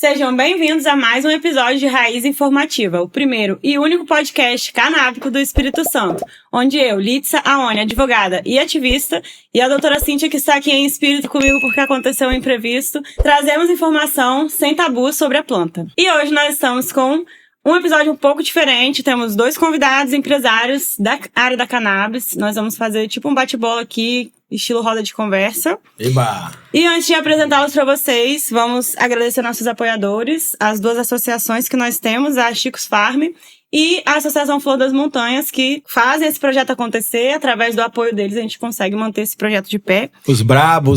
Sejam bem-vindos a mais um episódio de Raiz Informativa, o primeiro e único podcast canábico do Espírito Santo, onde eu, Litsa Aone, advogada e ativista, e a doutora Cíntia, que está aqui em espírito comigo porque aconteceu um imprevisto, trazemos informação sem tabu sobre a planta. E hoje nós estamos com um episódio um pouco diferente, temos 2 convidados empresários da área da cannabis. Nós vamos fazer tipo um bate-bola aqui, estilo roda de conversa. Eba! E antes de apresentá-los para vocês, vamos agradecer nossos apoiadores, as 2 associações que nós temos, a Chicos Farm e a Associação Flor das Montanhas, que fazem esse projeto acontecer. Através do apoio deles, a gente consegue manter esse projeto de pé. Os brabo.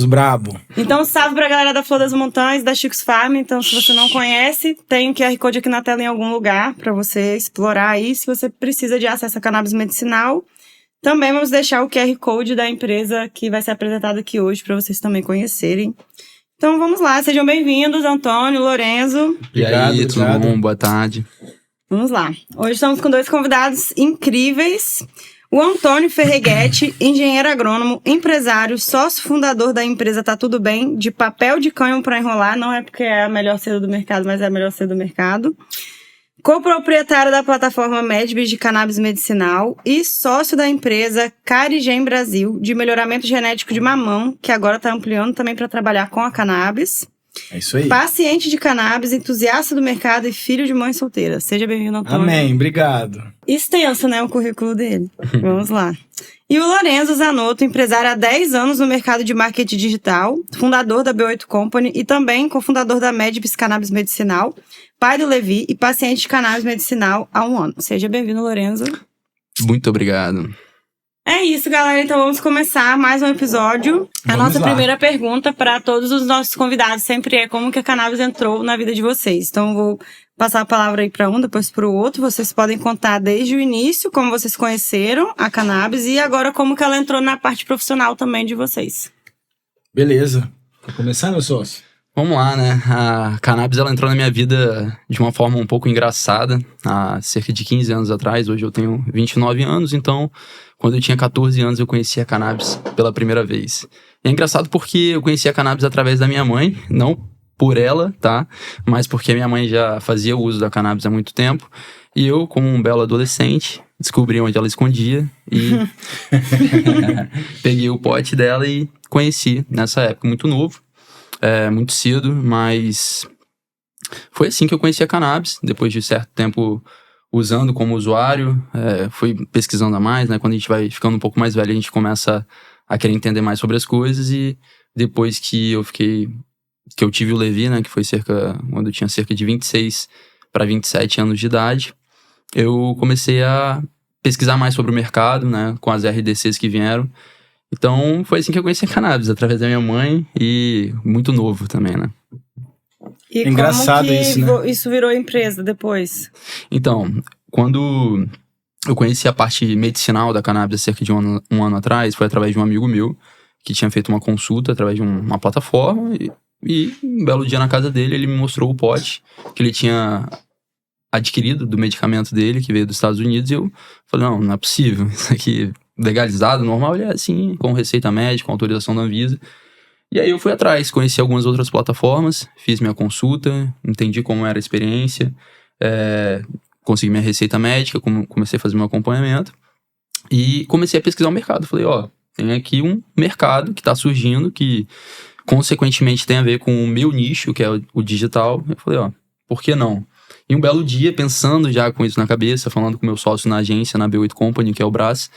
Então, salve pra galera da Flor das Montanhas, da Chicos Farm. Então, se você não conhece, tem um QR Code aqui na tela em algum lugar para você explorar aí. Se você precisa de acesso a cannabis medicinal, também vamos deixar o QR Code da empresa que vai ser apresentado aqui hoje para vocês também conhecerem. Então, vamos lá. Sejam bem-vindos, Antônio, Lorenzo. E aí, tudo bom? Boa tarde. Vamos lá. Hoje estamos com 2 convidados incríveis. O Antônio Ferreguete, engenheiro agrônomo, empresário, sócio fundador da empresa Tá Tudo Bem, de papel de cânhamo para enrolar. Não é porque é a melhor seda do mercado, mas é a melhor seda do mercado. Coproprietário da plataforma Medbis de cannabis medicinal e sócio da empresa Carigem Brasil, de melhoramento genético de mamão, que agora está ampliando também para trabalhar com a cannabis. É isso aí. Paciente de cannabis, entusiasta do mercado e filho de mãe solteira. Seja bem-vindo, Antônio. Amém, obrigado. Extenso, né, o currículo dele. Vamos lá. E o Lorenzo Zanotto, empresário há 10 anos no mercado de marketing digital, fundador da B8 Company e também cofundador da Medbis Cannabis Medicinal, pai do Levi e paciente de cannabis medicinal há 1 ano. Seja bem-vindo, Lorenzo. Muito obrigado. É isso, galera. Então vamos começar mais um episódio. A nossa primeira pergunta para todos os nossos convidados sempre é como que a cannabis entrou na vida de vocês. Então eu vou passar a palavra aí para um, depois para o outro. Vocês podem contar desde o início como vocês conheceram a cannabis e agora como que ela entrou na parte profissional também de vocês. Beleza. Tá começando, meu sócio? Vamos lá, né? A cannabis, ela entrou na minha vida de uma forma um pouco engraçada. Há cerca de 15 anos atrás. Hoje eu tenho 29 anos, então quando eu tinha 14 anos eu conheci a cannabis pela primeira vez. E é engraçado porque eu conheci a cannabis através da minha mãe, não por ela, tá? Mas porque a minha mãe já fazia uso da cannabis há muito tempo. E eu, como um belo adolescente, descobri onde ela escondia e peguei o pote dela e conheci nessa época, muito novo. Muito cedo, mas foi assim que eu conheci a cannabis. Depois de certo tempo usando como usuário, fui pesquisando a mais, né? Quando a gente vai ficando um pouco mais velho, a gente começa a querer entender mais sobre as coisas. E depois que eu tive o Levi, né? Que foi quando eu tinha cerca de 26 para 27 anos de idade, eu comecei a pesquisar mais sobre o mercado, né? Com as RDCs que vieram. Então, foi assim que eu conheci a cannabis, através da minha mãe e muito novo também, né? E engraçado como que isso, né? Isso virou empresa depois? Então, quando eu conheci a parte medicinal da cannabis há cerca de um ano atrás, foi através de um amigo meu que tinha feito uma consulta através de uma plataforma e um belo dia na casa dele ele me mostrou o pote que ele tinha adquirido do medicamento dele, que veio dos Estados Unidos, e eu falei, não é possível, isso aqui legalizado, normal, ele é assim, com receita médica, com autorização da Anvisa. E aí eu fui atrás, conheci algumas outras plataformas, fiz minha consulta, entendi como era a experiência, consegui minha receita médica, comecei a fazer meu acompanhamento e comecei a pesquisar o mercado. Falei, tem aqui um mercado que está surgindo, que consequentemente tem a ver com o meu nicho, que é o digital. Eu falei, por que não? E um belo dia, pensando já com isso na cabeça, falando com meu sócio na agência, na B8 Company, que é o Brás,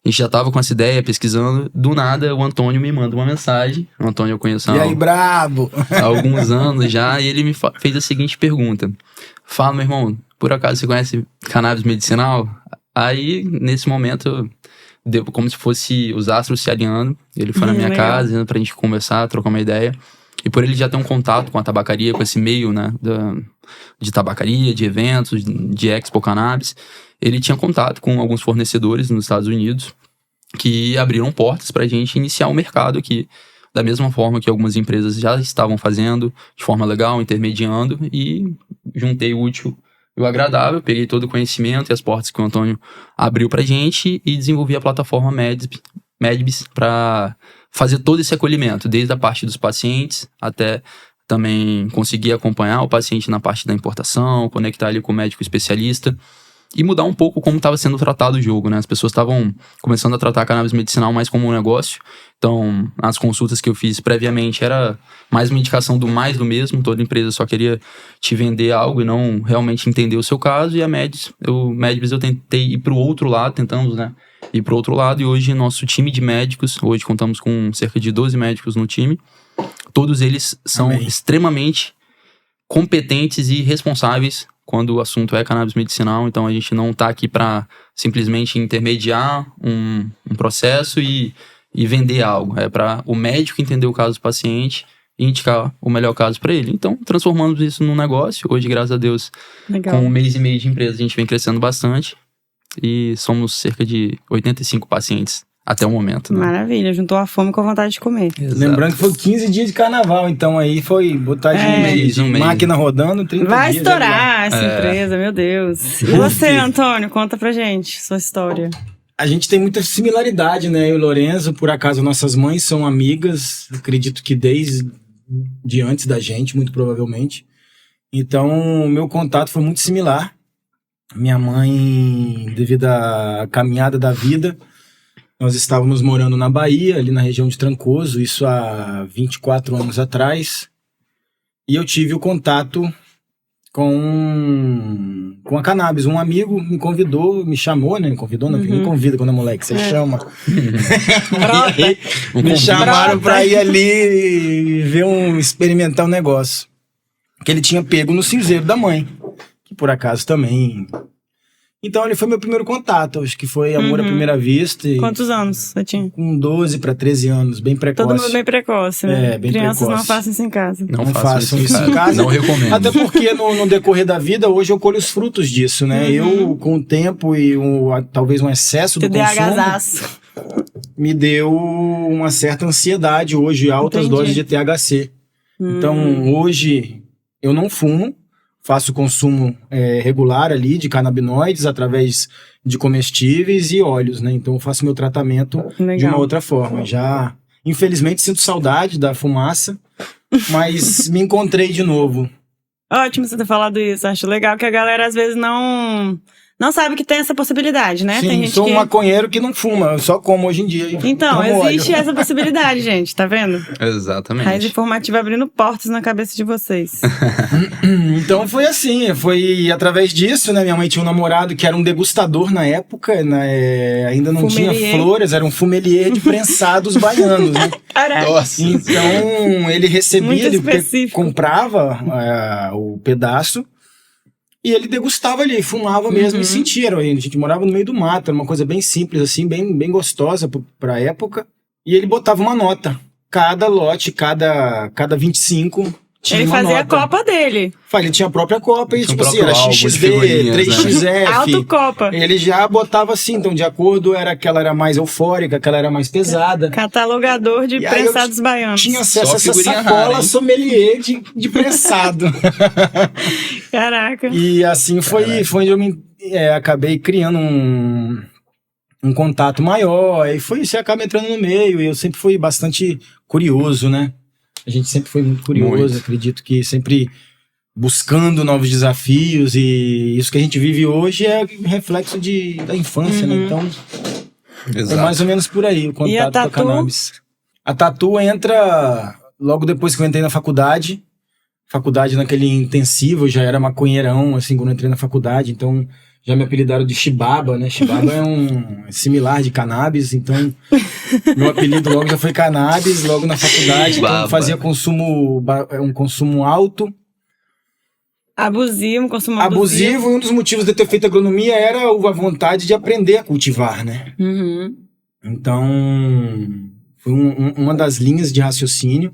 a gente já tava com essa ideia, pesquisando. Do nada, o Antônio me manda uma mensagem. O Antônio eu conheço E aí, brabo? há alguns anos já. E ele me fez a seguinte pergunta. Fala, meu irmão, por acaso você conhece cannabis medicinal? Aí, nesse momento, deu como se fosse os astros se alinhando. Ele foi na minha casa pra gente conversar, trocar uma ideia. E por ele já ter um contato com a tabacaria, com esse meio, né, de tabacaria, de eventos, de Expo Cannabis, ele tinha contato com alguns fornecedores nos Estados Unidos que abriram portas pra gente iniciar o mercado aqui, da mesma forma que algumas empresas já estavam fazendo, de forma legal, intermediando, e juntei o útil e o agradável, peguei todo o conhecimento e as portas que o Antônio abriu pra gente e desenvolvi a plataforma Medbis para fazer todo esse acolhimento, desde a parte dos pacientes até também conseguir acompanhar o paciente na parte da importação, conectar ali com o médico especialista e mudar um pouco como estava sendo tratado o jogo, né? As pessoas estavam começando a tratar a cannabis medicinal mais como um negócio. Então, as consultas que eu fiz previamente era mais uma indicação do mais do mesmo. Toda empresa só queria te vender algo e não realmente entender o seu caso. E a Medis, eu tentei ir para o outro lado, tentamos, né? Ir para o outro lado. E hoje, nosso time de médicos, hoje contamos com cerca de 12 médicos no time. Todos eles são extremamente competentes e responsáveis quando o assunto é cannabis medicinal. Então, a gente não está aqui para simplesmente intermediar um processo e vender algo. É para o médico entender o caso do paciente e indicar o melhor caso para ele. Então, transformamos isso num negócio. Hoje, graças a Deus, Legal. com 1 mês e meio de empresa, a gente vem crescendo bastante. E somos cerca de 85 pacientes até o momento, né? Maravilha, juntou a fome com a vontade de comer. Exato. Lembrando que foi 15 dias de carnaval, então aí foi botar de Um mês. máquina rodando, 30 Vai dias. estourar essa empresa, meu Deus. E você, Antônio, conta pra gente sua história. A gente tem muita similaridade, né? Eu e o Lorenzo, por acaso, nossas mães são amigas, acredito que desde antes da gente, muito provavelmente. Então, o meu contato foi muito similar. Minha mãe, devido à caminhada da vida, nós estávamos morando na Bahia, ali na região de Trancoso, isso há 24 anos atrás. E eu tive o contato com a cannabis. Um amigo me convidou, me chamou, né? Me convidou, não, me convida quando é moleque, você chama. E aí, me chamaram pra ir ali ver experimentar um negócio. Que ele tinha pego no cinzeiro da mãe, que por acaso também... Então ele foi meu primeiro contato, acho que foi amor à primeira vista. E Quantos anos você tinha? com 12 para 13 anos, bem precoce. Todo mundo bem precoce, né? Bem Crianças precoce. não façam isso em casa. Não façam isso em casa. Não recomendo. Até porque no decorrer da vida, hoje eu colho os frutos disso, né? Eu, com o tempo e talvez um excesso do consumo, TDAHzaço. me deu uma certa ansiedade hoje, altas Entendi. doses de THC. Então, hoje, eu não fumo, faço consumo regular ali de canabinoides através de comestíveis e óleos, né? Então, eu faço meu tratamento de uma Legal. outra forma. Já, infelizmente, sinto saudade da fumaça, mas me encontrei de novo. Ótimo você ter falado isso. Acho legal que a galera às vezes não sabe que tem essa possibilidade, né? Sim, Tem gente sou que... um maconheiro que não fuma, eu só como hoje em dia. e Então, tomo existe óleo. essa possibilidade, gente, tá vendo? Exatamente. Raiz Informativa abrindo portas na cabeça de vocês. Então foi assim, foi através disso, né? Minha mãe tinha um namorado que era um degustador na época, né? Ainda não Fumelier. tinha flores, era um fumelier de prensados baianos, né? Caraca. Nossa. Então ele recebia, Muito ele específico. comprava o pedaço e ele degustava ali, fumava mesmo e sentia. A gente morava no meio do mato, era uma coisa bem simples, assim, bem gostosa pra época. E ele botava uma nota. Cada lote, cada 25 tinha Ele uma fazia a nota. copa dele. Ele tinha a própria copa e, Tinha o tipo assim, era próprio álbum de XXD, figurinhas, 3XF. Autocopa. Ele já botava assim, então de acordo, aquela era mais eufórica, aquela era mais pesada. Catalogador de E aí eu prensados baianos. Tinha acesso Só a essa figurinha sacola rara, hein? sommelier de prensado. Caraca. E assim foi onde eu acabei criando um contato maior. E foi isso, acaba entrando no meio. E eu sempre fui bastante curioso, né? A gente sempre foi muito curioso. Muito. Acredito que sempre buscando novos desafios. E isso que a gente vive hoje é reflexo da infância, né? Então, é mais ou menos por aí o E a contato com a tatu? cannabis. A tatu entra logo depois que eu entrei na faculdade. Faculdade naquele intensivo, eu já era maconheirão, assim, quando eu entrei na faculdade. Então, já me apelidaram de Chibaba, né? Chibaba é similar de cannabis. Então, meu apelido logo já foi cannabis, logo na faculdade. Então, eu fazia um consumo alto. Abusivo, consumo Abusivo, e um dos motivos de eu ter feito agronomia era a vontade de aprender a cultivar, né? Uhum. Então, foi uma das linhas de raciocínio,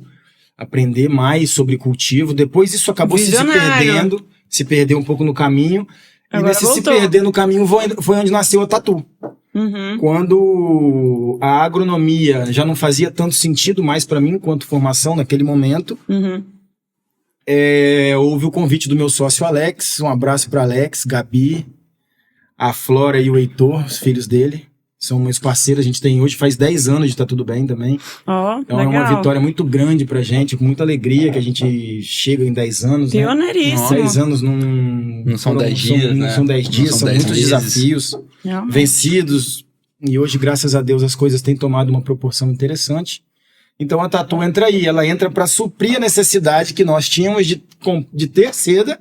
aprender mais sobre cultivo. Depois isso acabou Visionário. se perdeu um pouco no caminho. Agora e nesse se voltou. perder no caminho foi onde nasceu a tatu. Uhum. Quando a agronomia já não fazia tanto sentido mais para mim quanto formação naquele momento, Uhum. houve o convite do meu sócio Alex. Um abraço para Alex, Gabi, a Flora e o Heitor, os filhos dele. São meus parceiros, a gente tem hoje, faz 10 anos de Tá Tudo Bem também. Então é uma vitória muito grande pra gente, com muita alegria que a gente chega em 10 anos. Pioneiríssimo. 10 anos não são 10 dias, né? Não são 10 dias, são muitos desafios vencidos. E hoje, graças a Deus, as coisas têm tomado uma proporção interessante. Então a Tatu entra aí, ela entra para suprir a necessidade que nós tínhamos de ter seda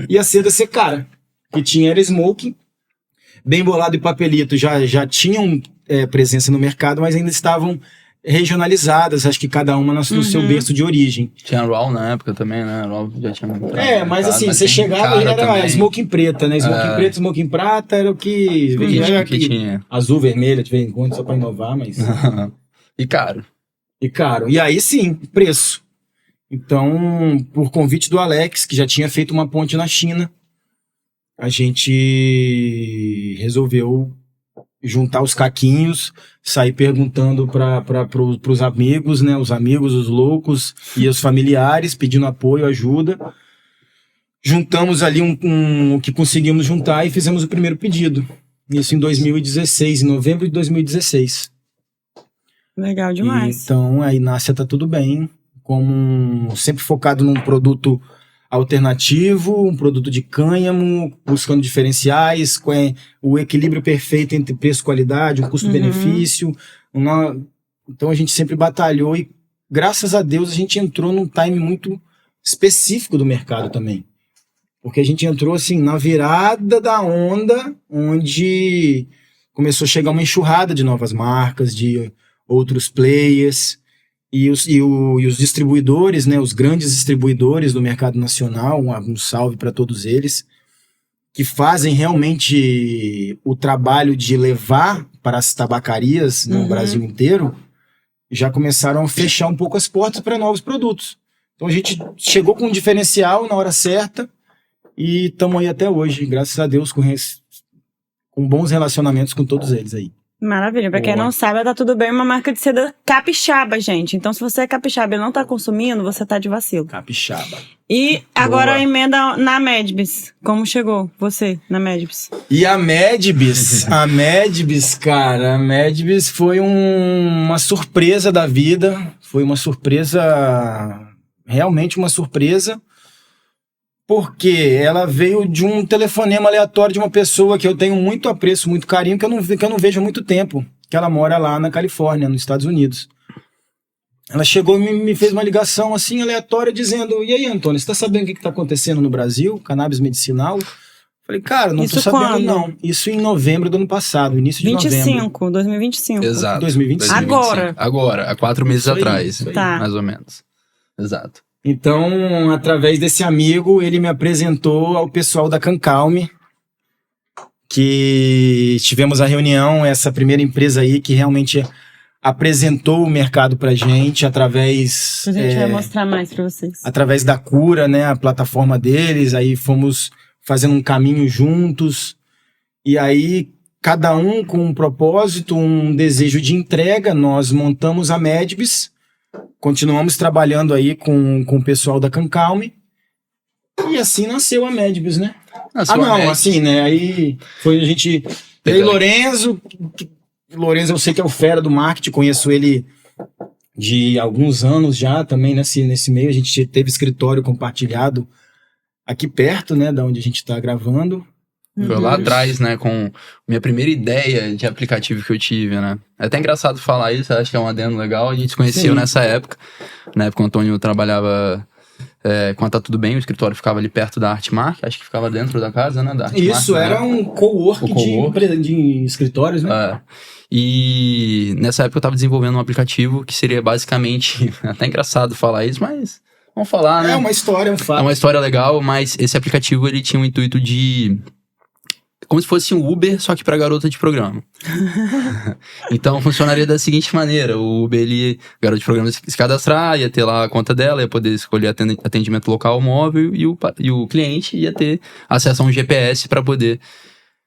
e a seda ser cara. Que tinha era smoking, Bem Bolado e Papelito já tinham presença no mercado, mas ainda estavam regionalizadas, acho que cada uma no seu berço de origem. Tinha Raw na época também, né? Raw já tinha... mas assim, você chegava e era smoking preta, né? Smoking preta, smoking prata, era o que... que tinha. Azul, vermelha, de vez em quando, só para inovar, mas... E caro. E aí sim, preço. Então, por convite do Alex, que já tinha feito uma ponte na China, a gente resolveu juntar os caquinhos, sair perguntando para os amigos, né? Os amigos, os loucos e os familiares, pedindo apoio, ajuda. Juntamos ali o que conseguimos juntar e fizemos o primeiro pedido. Isso em 2016, em novembro de 2016. Legal demais. Então, aí nasce Tá Tudo Bem, sempre focado num produto alternativo, um produto de cânhamo, buscando diferenciais, o equilíbrio perfeito entre preço e qualidade, o custo-benefício. Então a gente sempre batalhou e, graças a Deus, a gente entrou num time muito específico do mercado também. Porque a gente entrou assim na virada da onda, onde começou a chegar uma enxurrada de novas marcas, de outros players. E os distribuidores, né, os grandes distribuidores do mercado nacional, um salve para todos eles, que fazem realmente o trabalho de levar para as tabacarias no Brasil inteiro, já começaram a fechar um pouco as portas para novos produtos. Então a gente chegou com um diferencial na hora certa e estamos aí até hoje, graças a Deus, com bons relacionamentos com todos eles aí. Maravilha. Pra quem não sabe, Tá Tudo Bem é uma marca de seda capixaba, gente. Então, se você é capixaba e não tá consumindo, você tá de vacilo. Capixaba. E agora a emenda na Medbis. Como chegou você na Medbis? E a Medbis, cara, a Medbis foi uma surpresa da vida. Foi uma surpresa, realmente uma surpresa. Porque ela veio de um telefonema aleatório de uma pessoa que eu tenho muito apreço, muito carinho, que eu não vejo há muito tempo. Que ela mora lá na Califórnia, nos Estados Unidos. Ela chegou e me fez uma ligação assim aleatória dizendo: e aí, Antônio, você tá sabendo o que tá acontecendo no Brasil? Cannabis medicinal? Falei, cara, não tô sabendo quando? Não. Isso em novembro do ano passado, início de novembro. 2025. Exato. 2025. Agora, há 4 meses atrás, tá. Mais ou menos. Exato. Então, através desse amigo, ele me apresentou ao pessoal da Cancalme, que tivemos a reunião, essa primeira empresa aí que realmente apresentou o mercado pra gente através... A gente vai mostrar mais pra vocês. Através da Cura, né, a plataforma deles, aí fomos fazendo um caminho juntos, e aí cada um com um propósito, um desejo de entrega, nós montamos a Medbis. Continuamos trabalhando aí com o pessoal da Cancalme. E assim nasceu a Medbis, né? Assim, né? Aí foi a gente... E aí Lorenzo eu sei que é o fera do marketing, conheço ele de alguns anos já também nesse meio. A gente teve escritório compartilhado aqui perto, né? Da onde a gente tá gravando. Foi lá atrás, né, com minha primeira ideia de aplicativo que eu tive, né? É até engraçado falar isso, acho que é um adendo legal. A gente se conheceu nessa época. Na época o Antônio trabalhava com a Tá Tudo Bem, o escritório ficava ali perto da Artmark, acho que ficava dentro da casa, né, da Artmark. Isso, era um co-work de escritórios, né? E nessa época eu tava desenvolvendo um aplicativo que seria basicamente, até engraçado falar isso, mas vamos falar, né? É uma história, um fato. É uma história legal, mas esse aplicativo ele tinha o intuito de... como se fosse um Uber, só que pra garota de programa. Então, funcionaria da seguinte maneira. O Uber, garota de programa se cadastrar, ia ter lá a conta dela, ia poder escolher atendimento local móvel, e o cliente ia ter acesso a um GPS para poder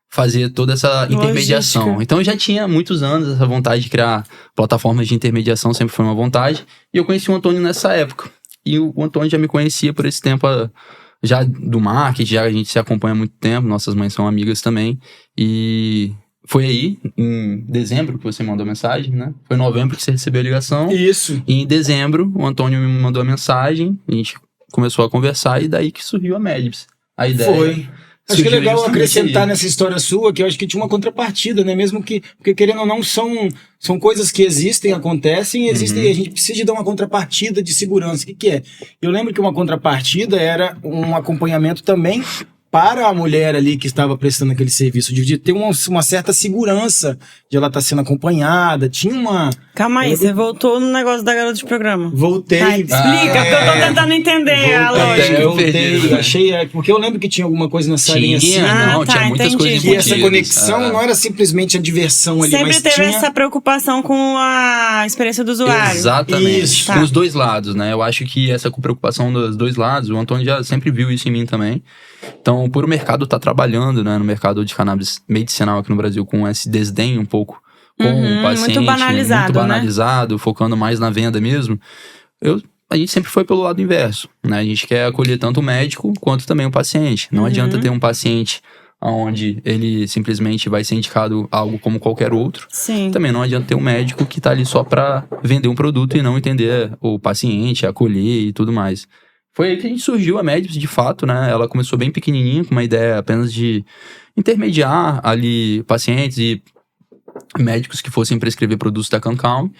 fazer toda essa intermediação. Logística. Então, eu já tinha muitos anos essa vontade de criar plataformas de intermediação, sempre foi uma vontade. E eu conheci o Antônio nessa época. E o Antônio já me conhecia por esse tempo... já do marketing, já a gente se acompanha há muito tempo, nossas mães são amigas também, e Foi aí, em dezembro, que você mandou a mensagem, né? Foi em novembro que você recebeu a ligação. Isso. E em dezembro, o Antônio me mandou a mensagem, a gente começou a conversar e daí que surgiu a Medibs. A ideia Foi. Acho que é legal justamente acrescentar aí. nessa história sua, que eu acho que tinha uma contrapartida, né? Mesmo que, porque querendo ou não, são coisas que existem, acontecem, e existem, e a gente precisa de dar uma contrapartida de segurança. O que é? Eu lembro que uma contrapartida era um acompanhamento também para a mulher ali que estava prestando aquele serviço, de ter uma certa segurança de ela estar sendo acompanhada. Tinha uma... Calma aí, você voltou no negócio da garota de programa. Voltei. Tá, explica, porque eu tô tentando entender a lógica. Voltei. Achei, porque eu lembro que tinha alguma coisa nessa linha assim. Não, tá, tinha muitas entendi. coisas Que essa embutidas. conexão não era simplesmente a diversão ali, Sempre mas teve tinha... essa preocupação com a experiência do usuário. Exatamente. Isso. Com os dois lados, né? Eu acho que essa preocupação dos dois lados, o Antônio já sempre viu isso em mim também. Então, por o mercado estar trabalhando, né, no mercado de cannabis medicinal aqui no Brasil, com esse desdém um pouco com o paciente, muito banalizado, focando mais na venda mesmo, a gente sempre foi pelo lado inverso, né? A gente quer acolher tanto o médico quanto também o paciente. Não adianta ter um paciente onde ele simplesmente vai ser indicado algo como qualquer outro. Sim. Também não adianta ter um médico que tá ali só para vender um produto e não entender o paciente, acolher e tudo mais. Foi aí que a gente surgiu a Medibs, de fato, né? Ela começou bem pequenininha, com uma ideia apenas de intermediar ali pacientes e médicos que fossem prescrever produtos da CanCalm.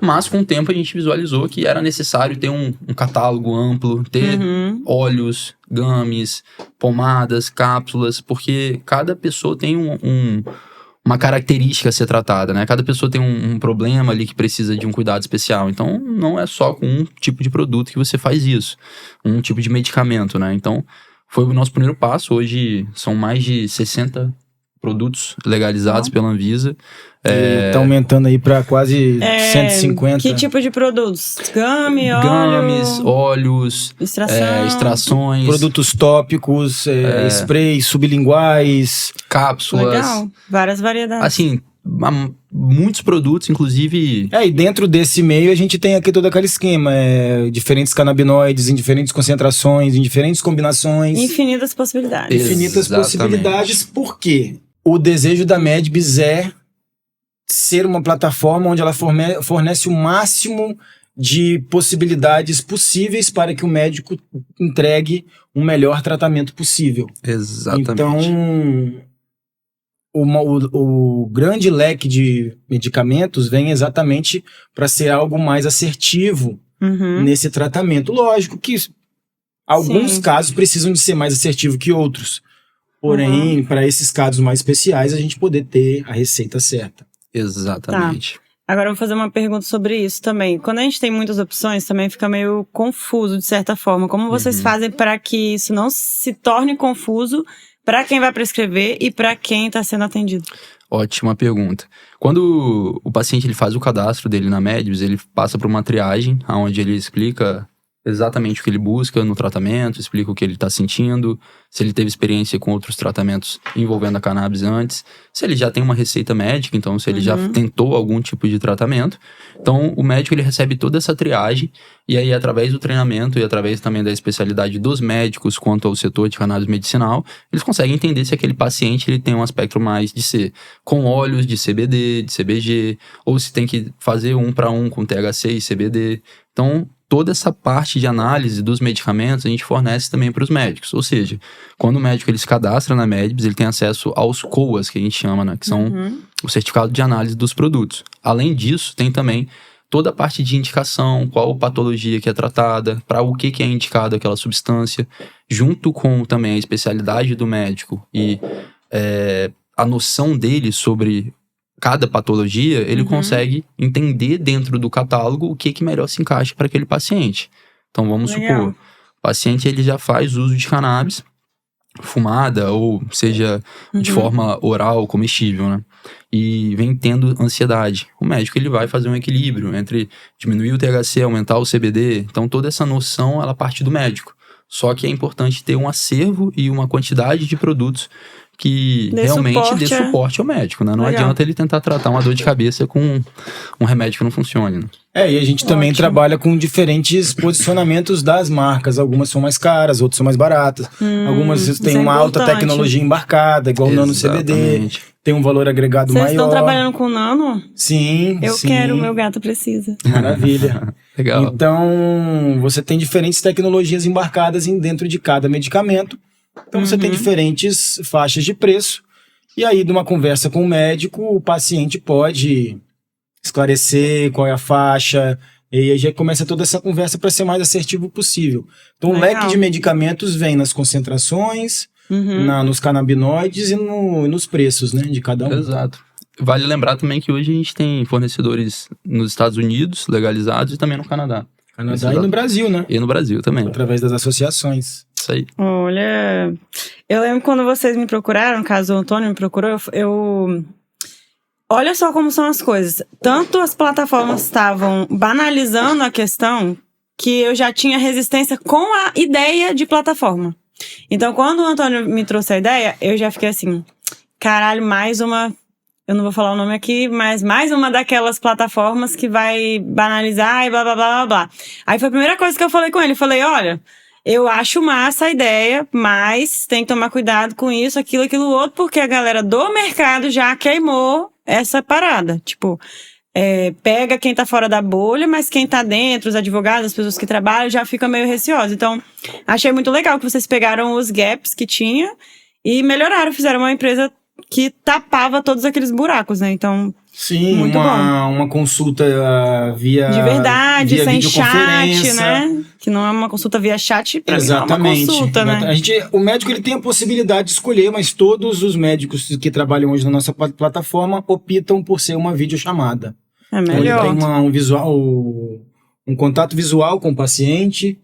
Mas com o tempo a gente visualizou que era necessário ter um catálogo amplo, ter óleos, gummies, pomadas, cápsulas, porque cada pessoa tem uma característica a ser tratada, né? Cada pessoa tem um problema ali que precisa de um cuidado especial. Então, não é só com um tipo de produto que você faz isso. Um tipo de medicamento, né? Então, foi o nosso primeiro passo. Hoje, são mais de 60 produtos legalizados pela Anvisa. Tá aumentando aí para quase 150. Que tipo de produtos? Óleo? Gummies, óleos, extrações. Produtos tópicos, sprays sublinguais. Cápsulas. Legal, várias variedades. Assim, muitos produtos, inclusive... E dentro desse meio a gente tem aqui todo aquele esquema. Diferentes canabinoides, em diferentes concentrações, em diferentes combinações. Infinitas possibilidades. Infinitas Exatamente. possibilidades. Por quê? O desejo da Medibs é ser uma plataforma onde ela fornece o máximo de possibilidades possíveis para que o médico entregue um melhor tratamento possível. Exatamente. Então, o grande leque de medicamentos vem exatamente para ser algo mais assertivo nesse tratamento. Lógico que alguns casos precisam de ser mais assertivo que outros. Porém, para esses casos mais especiais, a gente poder ter a receita certa. Exatamente. Tá. Agora eu vou fazer uma pergunta sobre isso também. Quando a gente tem muitas opções, também fica meio confuso, de certa forma. Como vocês fazem para que isso não se torne confuso para quem vai prescrever e para quem está sendo atendido? Ótima pergunta. Quando o paciente ele faz o cadastro dele na Medibs, ele passa por uma triagem, onde ele explica exatamente o que ele busca no tratamento, explica o que ele está sentindo, se ele teve experiência com outros tratamentos envolvendo a cannabis antes, se ele já tem uma receita médica, então se ele já tentou algum tipo de tratamento. Então, o médico ele recebe toda essa triagem e aí, através do treinamento e através também da especialidade dos médicos quanto ao setor de cannabis medicinal, eles conseguem entender se aquele paciente ele tem um aspecto mais de ser com óleos de CBD, de CBG, ou se tem que fazer 1 para 1 com THC e CBD. Então, toda essa parte de análise dos medicamentos a gente fornece também para os médicos. Ou seja, quando o médico ele se cadastra na Medibs, ele tem acesso aos COAs, que a gente chama, né? Que são o certificado de análise dos produtos. Além disso, tem também toda a parte de indicação, qual patologia que é tratada, para o que é indicado aquela substância, junto com também a especialidade do médico e a noção dele sobre cada patologia, ele consegue entender dentro do catálogo o que melhor se encaixa para aquele paciente. Então, vamos supor, o paciente ele já faz uso de cannabis fumada ou seja de forma oral, comestível, né? E vem tendo ansiedade. O médico ele vai fazer um equilíbrio entre diminuir o THC, aumentar o CBD. Então, toda essa noção, ela parte do médico. Só que é importante ter um acervo e uma quantidade de produtos que Dê realmente suporte, dê suporte ao médico, né? Não Legal. adianta ele tentar tratar uma dor de cabeça com um remédio que não funcione, né? E a gente também Ótimo. trabalha com diferentes posicionamentos das marcas. Algumas são mais caras, outras são mais baratas. Algumas isso têm é uma alta importante. tecnologia embarcada, igual o Nano CBD. Exatamente. Tem um valor agregado Vocês maior. estão trabalhando com nano? Sim, Eu sim. quero, meu gato precisa. Maravilha. Legal. Então, você tem diferentes tecnologias embarcadas dentro de cada medicamento. Então, você tem diferentes faixas de preço. E aí, de uma conversa com o médico, o paciente pode esclarecer qual é a faixa. E aí já começa toda essa conversa para ser mais assertivo possível. Então, o Legal. leque de medicamentos vem nas concentrações, nos canabinoides e nos preços, né, de cada um. Exato. Vale lembrar também que hoje a gente tem fornecedores nos Estados Unidos, legalizados, e também no Canadá. Canadá e no Brasil, né? E no Brasil também. Através das associações. Isso aí. Olha, eu lembro quando vocês me procuraram, no caso o Antônio me procurou, eu... Olha só como são as coisas. Tanto as plataformas estavam banalizando a questão que eu já tinha resistência com a ideia de plataforma. Então, quando o Antônio me trouxe a ideia, eu já fiquei assim, caralho, mais uma... Eu não vou falar o nome aqui, mas mais uma daquelas plataformas que vai banalizar e blá, blá, blá, blá, blá. Aí foi a primeira coisa que eu falei com ele. Eu falei, olha, eu acho massa a ideia, mas tem que tomar cuidado com isso, aquilo outro, porque a galera do mercado já queimou essa parada. Tipo, pega quem tá fora da bolha, mas quem tá dentro, os advogados, as pessoas que trabalham, já fica meio receosa. Então, achei muito legal que vocês pegaram os gaps que tinha e melhoraram, fizeram uma empresa que tapava todos aqueles buracos, né? Então, sim, muito uma consulta via de verdade, via sem chat, videoconferência. né? Que não é uma consulta via chat, pra Exatamente. mim não é uma consulta, né? O médico ele tem a possibilidade de escolher, mas todos os médicos que trabalham hoje na nossa plataforma optam por ser uma videochamada. É Então, melhor. ele tem um contato visual com o paciente,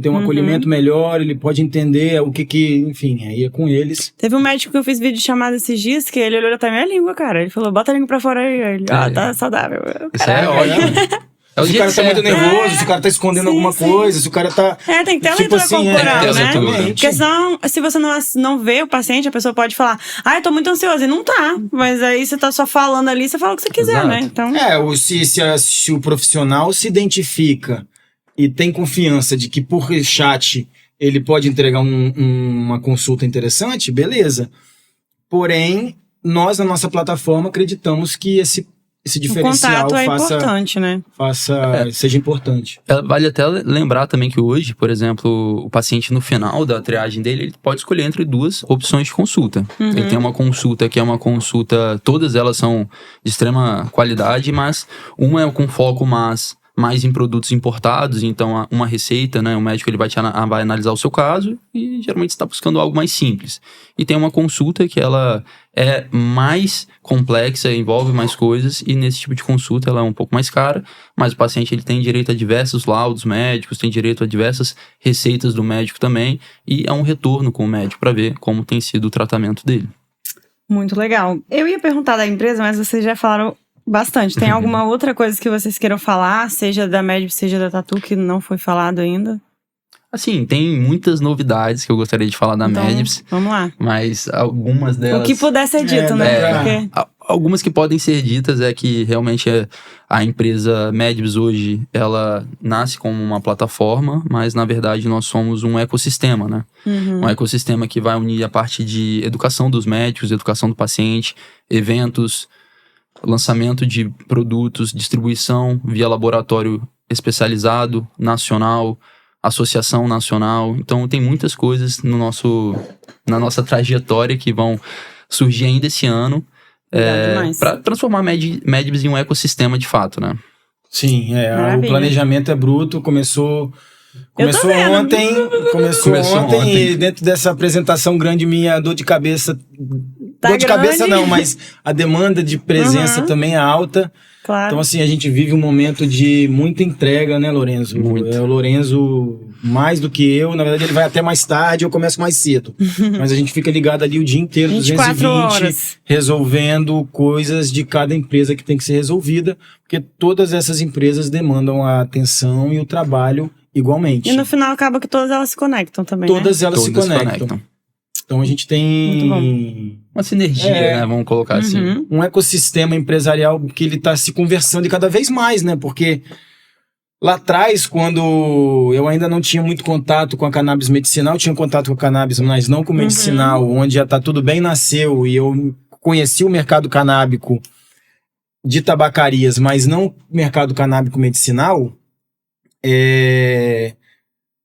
tem um acolhimento melhor, ele pode entender o que enfim, aí é com eles. Teve um médico que eu fiz vídeo chamada esses dias, que ele olhou até minha língua, cara. Ele falou, bota a língua pra fora aí. Ele, tá saudável. Isso é ótimo. É o Se o jeito cara tá muito certo. nervoso, se o cara tá escondendo Sim, alguma sim. coisa, se o cara tá... Tem que ter a Tipo leitura assim, corporal, tem que ter a né? leitura. Porque senão, se você não vê o paciente, a pessoa pode falar, eu tô muito ansiosa. E não tá. Mas aí você tá só falando ali, você fala o que você quiser, Exato. né? Então, Se o profissional se identifica e tem confiança de que por chat ele pode entregar uma consulta interessante, beleza. Porém, nós na nossa plataforma acreditamos que esse o diferencial contato é importante, né? seja importante. Vale até lembrar também que hoje, por exemplo, o paciente no final da triagem dele, ele pode escolher entre duas opções de consulta. Ele tem uma consulta que é uma consulta, todas elas são de extrema qualidade, mas uma é com foco mais em produtos importados, então uma receita, né, o médico ele vai analisar o seu caso e geralmente está buscando algo mais simples. E tem uma consulta que ela é mais complexa, envolve mais coisas, e nesse tipo de consulta ela é um pouco mais cara, mas o paciente ele tem direito a diversos laudos médicos, tem direito a diversas receitas do médico também, e é um retorno com o médico para ver como tem sido o tratamento dele. Muito legal. Eu ia perguntar da empresa, mas vocês já falaram bastante. Tem alguma outra coisa que vocês queiram falar, seja da Medbis, seja da Tatu, que não foi falado ainda? Assim, tem muitas novidades que eu gostaria de falar da Então, Medbis, vamos lá. mas algumas delas... O que puder ser dito, né? Porque... Algumas que podem ser ditas é que realmente a empresa Medbis hoje, ela nasce como uma plataforma, mas na verdade nós somos um ecossistema, né? Um ecossistema que vai unir a parte de educação dos médicos, educação do paciente, eventos, lançamento de produtos, distribuição via laboratório especializado, nacional, associação nacional. Então tem muitas coisas na nossa trajetória que vão surgir ainda esse ano para transformar a Medbis em um ecossistema de fato, né? Sim, o planejamento é bruto, começou vendo. ontem e dentro dessa apresentação grande minha, dor de cabeça... Tá dor de grande. cabeça não, mas a demanda de presença também é alta. Claro. Então, assim, a gente vive um momento de muita entrega, né, Lorenzo? Muito. O Lorenzo, mais do que eu, na verdade, ele vai até mais tarde, eu começo mais cedo. Mas a gente fica ligado ali o dia inteiro, 24 220, horas. resolvendo coisas de cada empresa que tem que ser resolvida, porque todas essas empresas demandam a atenção e o trabalho igualmente. E no final acaba que todas elas se conectam também, Todas elas se Todas conectam. Então a gente tem Uma sinergia, né? Vamos colocar assim. um ecossistema empresarial que ele está se conversando e cada vez mais, né? Porque lá atrás, quando eu ainda não tinha muito contato com a cannabis medicinal, eu tinha contato com a cannabis, mas não com o medicinal, onde já tá tudo bem nasceu, e eu conheci o mercado canábico de tabacarias, mas não o mercado canábico medicinal,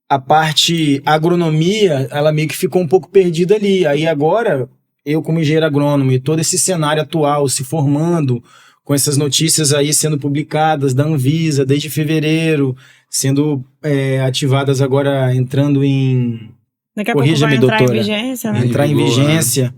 a parte agronomia, ela meio que ficou um pouco perdida ali. Aí agora, eu como engenheiro agrônomo e todo esse cenário atual se formando, com essas notícias aí sendo publicadas da Anvisa desde fevereiro, sendo ativadas agora, entrando em... Daqui a pouco vai entrar em vigência, né? Entrar em vigência.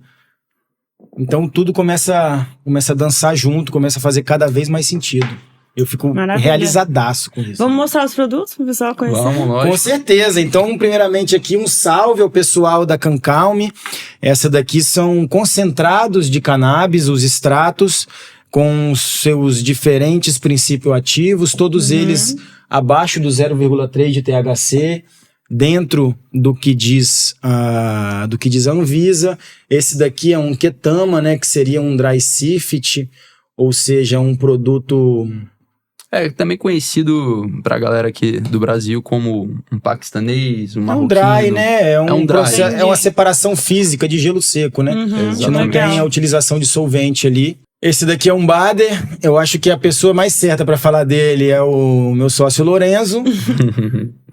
Então tudo começa a dançar junto, começa a fazer cada vez mais sentido. Eu fico realizadaço com isso. Vamos mostrar os produtos para o pessoal conhecer? Vamos, lógico. Com certeza. Então, primeiramente aqui, um salve ao pessoal da CanCalm. Essa daqui são concentrados de cannabis, os extratos, com seus diferentes princípios ativos, todos eles abaixo do 0,3 de THC, dentro do que diz a Anvisa. Esse daqui é um Ketama, né, que seria um dry sift, ou seja, um produto... também conhecido pra galera aqui do Brasil como um paquistanês, um marroquino. É um dry, né? É um dry. processo, é uma separação física de gelo seco, né? A gente não tem a utilização de solvente ali. Esse daqui é um Bader. Eu acho que a pessoa mais certa para falar dele é o meu sócio Lorenzo,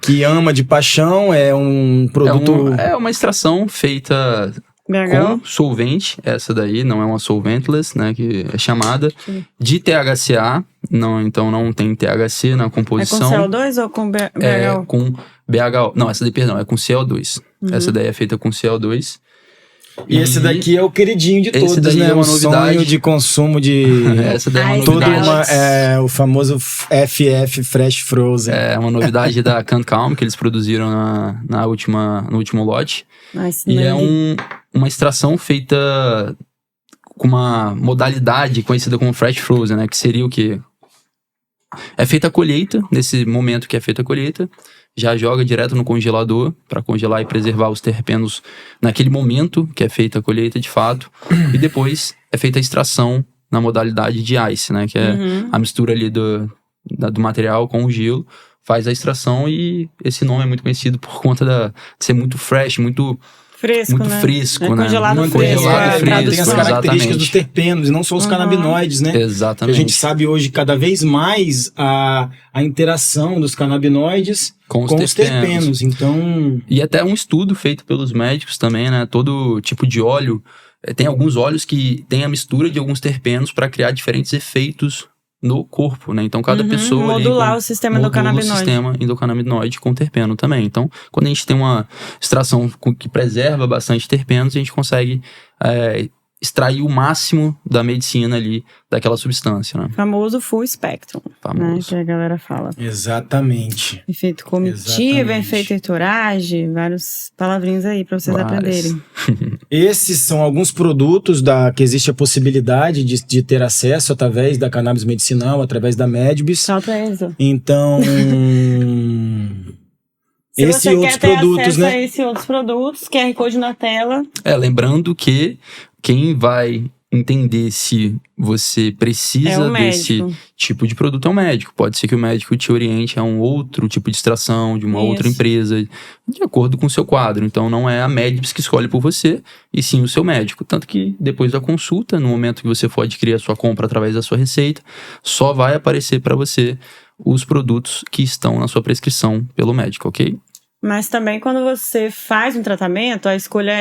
que ama de paixão. É um produto... É uma extração feita... com solvente, essa daí não é uma solventless, né, que é chamada, de THCA, então não tem THC na composição. É com CO2 ou com BHO? É com BHO, não, essa daí, perdão, é com CO2. Essa daí é feita com CO2. E esse daqui é o queridinho de todos, né? É uma novidade. Sonho de consumo de... Essa daí é uma novidade. O famoso FF, Fresh Frozen. É uma novidade da CanCalm, que eles produziram no último lote. E é uma extração feita com uma modalidade conhecida como Fresh Frozen, né? Que seria o quê? É feita a colheita, nesse momento que é feita a colheita, já joga direto no congelador para congelar e preservar os terpenos naquele momento que é feita a colheita de fato. E depois é feita a extração na modalidade de ice, né? Que é a mistura ali do material com o gelo. Faz a extração e esse nome é muito conhecido por conta de ser muito fresh, muito fresco, muito né? fresco, né? Congelado fresco. Tem as características dos terpenos, e não só os canabinoides, né? Exatamente. Que a gente sabe hoje cada vez mais a interação dos canabinoides com os terpenos. Então... E até um estudo feito pelos médicos também, né? Todo tipo de óleo. Tem alguns óleos que tem a mistura de alguns terpenos para criar diferentes efeitos no corpo, né? Então, cada pessoa... Modular o sistema endocannabinoide. o sistema endocannabinoide com terpeno também. Então, quando a gente tem uma extração que preserva bastante terpenos, a gente consegue extrair o máximo da medicina ali, daquela substância, né? Famoso full spectrum, né? Que a galera fala. Exatamente. Efeito comitiva, efeito entourage, vários palavrinhos aí pra vocês aprenderem. Esses são alguns produtos que existe a possibilidade de ter acesso através da cannabis medicinal, através da Medbis. Solta isso. Então... Se você quer ter acesso a esses outros produtos, QR Code na tela. Lembrando que quem vai entender se você precisa desse tipo de produto é o médico. Pode ser que o médico te oriente a um outro tipo de extração, de uma outra empresa, de acordo com o seu quadro. Então, não é a Medbis que escolhe por você, e sim o seu médico. Tanto que depois da consulta, no momento que você for adquirir a sua compra através da sua receita, só vai aparecer para você os produtos que estão na sua prescrição pelo médico, ok? Mas também quando você faz um tratamento, a escolha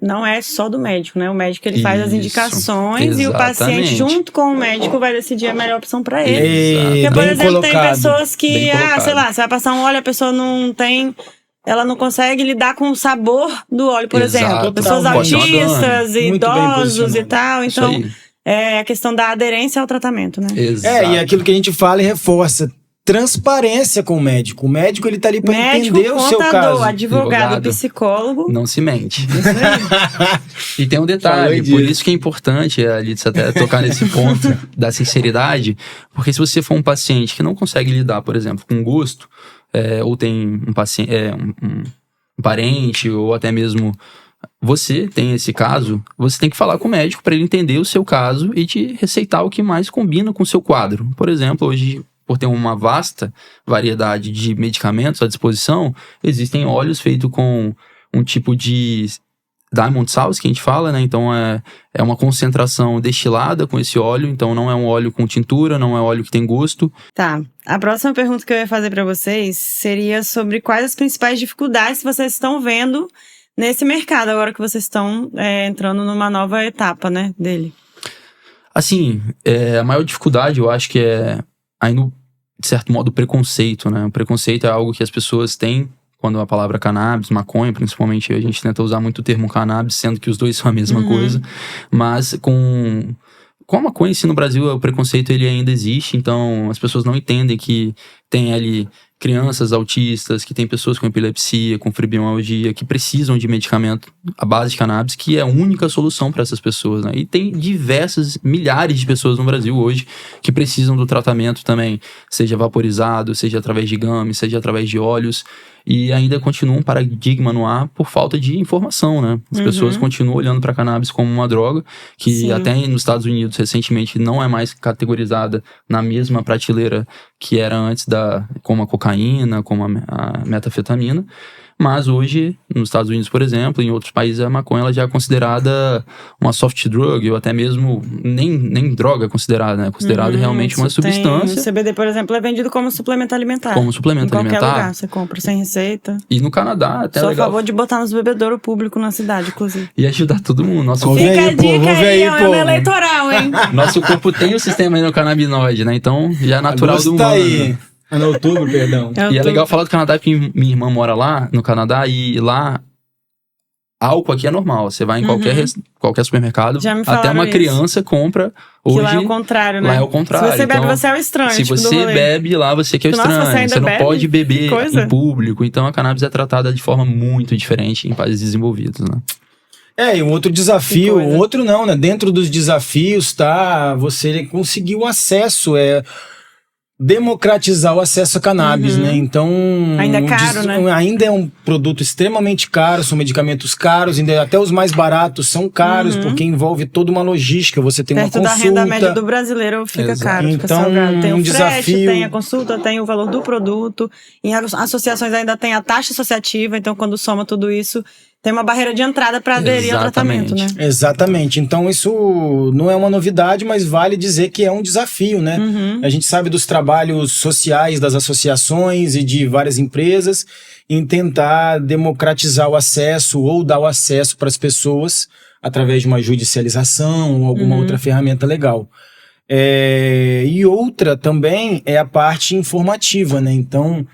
não é só do médico, né? O médico ele faz as indicações e o paciente junto com o médico vai decidir a melhor opção para ele. Porque, por exemplo, tem pessoas que, sei lá, você vai passar um óleo, a pessoa não tem... Ela não consegue lidar com o sabor do óleo, por exemplo. Pessoas autistas, idosos e tal. Então, é a questão da aderência ao tratamento, né? Exato. E aquilo que a gente fala e reforça. Transparência com o médico. O médico, ele tá ali para entender o seu caso. Advogado, psicólogo. Não se mente. E tem um detalhe, por isso que é importante, a Litsa até tocar nesse ponto da sinceridade, porque se você for um paciente que não consegue lidar, por exemplo, com gosto, ou tem um paciente, um parente, ou até mesmo você tem esse caso, você tem que falar com o médico para ele entender o seu caso e te receitar o que mais combina com o seu quadro. Por exemplo, hoje, por ter uma vasta variedade de medicamentos à disposição, existem óleos feitos com um tipo de Diamond Sauce, que a gente fala, né? Então é uma concentração destilada com esse óleo, então não é um óleo com tintura, não é óleo que tem gosto. Tá. A próxima pergunta que eu ia fazer pra vocês seria sobre quais as principais dificuldades que vocês estão vendo nesse mercado, agora que vocês estão entrando numa nova etapa, né, dele. Assim, a maior dificuldade eu acho que é, ainda, de certo modo, o preconceito, né? O preconceito é algo que as pessoas têm quando a palavra cannabis, maconha, principalmente, a gente tenta usar muito o termo cannabis, sendo que os dois são a mesma coisa. Mas com a maconha em si no Brasil, o preconceito ele ainda existe, então as pessoas não entendem que tem ali crianças autistas, que tem pessoas com epilepsia, com fibromialgia, que precisam de medicamento à base de cannabis, que é a única solução para essas pessoas, né? E tem milhares de pessoas no Brasil hoje que precisam do tratamento também, seja vaporizado, seja através de gummies, seja através de óleos. E ainda continua um paradigma no ar por falta de informação, né? As pessoas continuam olhando para a cannabis como uma droga, que até nos Estados Unidos, recentemente, não é mais categorizada na mesma prateleira que era antes, como a cocaína, como a metafetamina. Mas hoje, nos Estados Unidos, por exemplo, em outros países, a maconha ela já é considerada uma soft drug, ou até mesmo nem droga considerada, né? Considerada realmente uma substância. O CBD, por exemplo, é vendido como suplemento alimentar. Como suplemento alimentar. Em qualquer lugar, você compra sem receita. E no Canadá, até Sou legal. a favor de botar nos bebedouros públicos na cidade, inclusive. E ajudar todo mundo. Nosso Fica a dica aí, é uma eleitoral, hein? Nosso corpo tem o sistema endocannabinoide, né? Então, já é natural do humano. Aí. Né? É no outubro, perdão. E é legal falar do Canadá, porque minha irmã mora lá, no Canadá, e lá, álcool aqui é normal. Você vai em qualquer supermercado, até uma criança compra. Hoje, que lá é o contrário, né? Lá é o contrário. Se você bebe, então, você é o estranho. Se tipo, você bebe, lá você que é o estranho. Você não pode beber em público. Então, a cannabis é tratada de forma muito diferente em países desenvolvidos, né? E um outro desafio, outro não, né? Dentro dos desafios, tá? Você conseguir o acesso, democratizar o acesso a cannabis, né? Então... Ainda é caro, né? Ainda é um produto extremamente caro, são medicamentos caros, ainda até os mais baratos são caros, porque envolve toda uma logística, você tem uma consulta... Perto da renda média do brasileiro fica caro, fica então, salgado. Tem o frete, desafio... tem a consulta, tem o valor do produto, em associações ainda tem a taxa associativa, então quando soma tudo isso... Tem uma barreira de entrada para aderir ao tratamento, né? Exatamente. Então, isso não é uma novidade, mas vale dizer que é um desafio, né? A gente sabe dos trabalhos sociais das associações e de várias empresas em tentar democratizar o acesso ou dar o acesso para as pessoas através de uma judicialização ou alguma outra ferramenta legal. E outra também é a parte informativa, né? Então...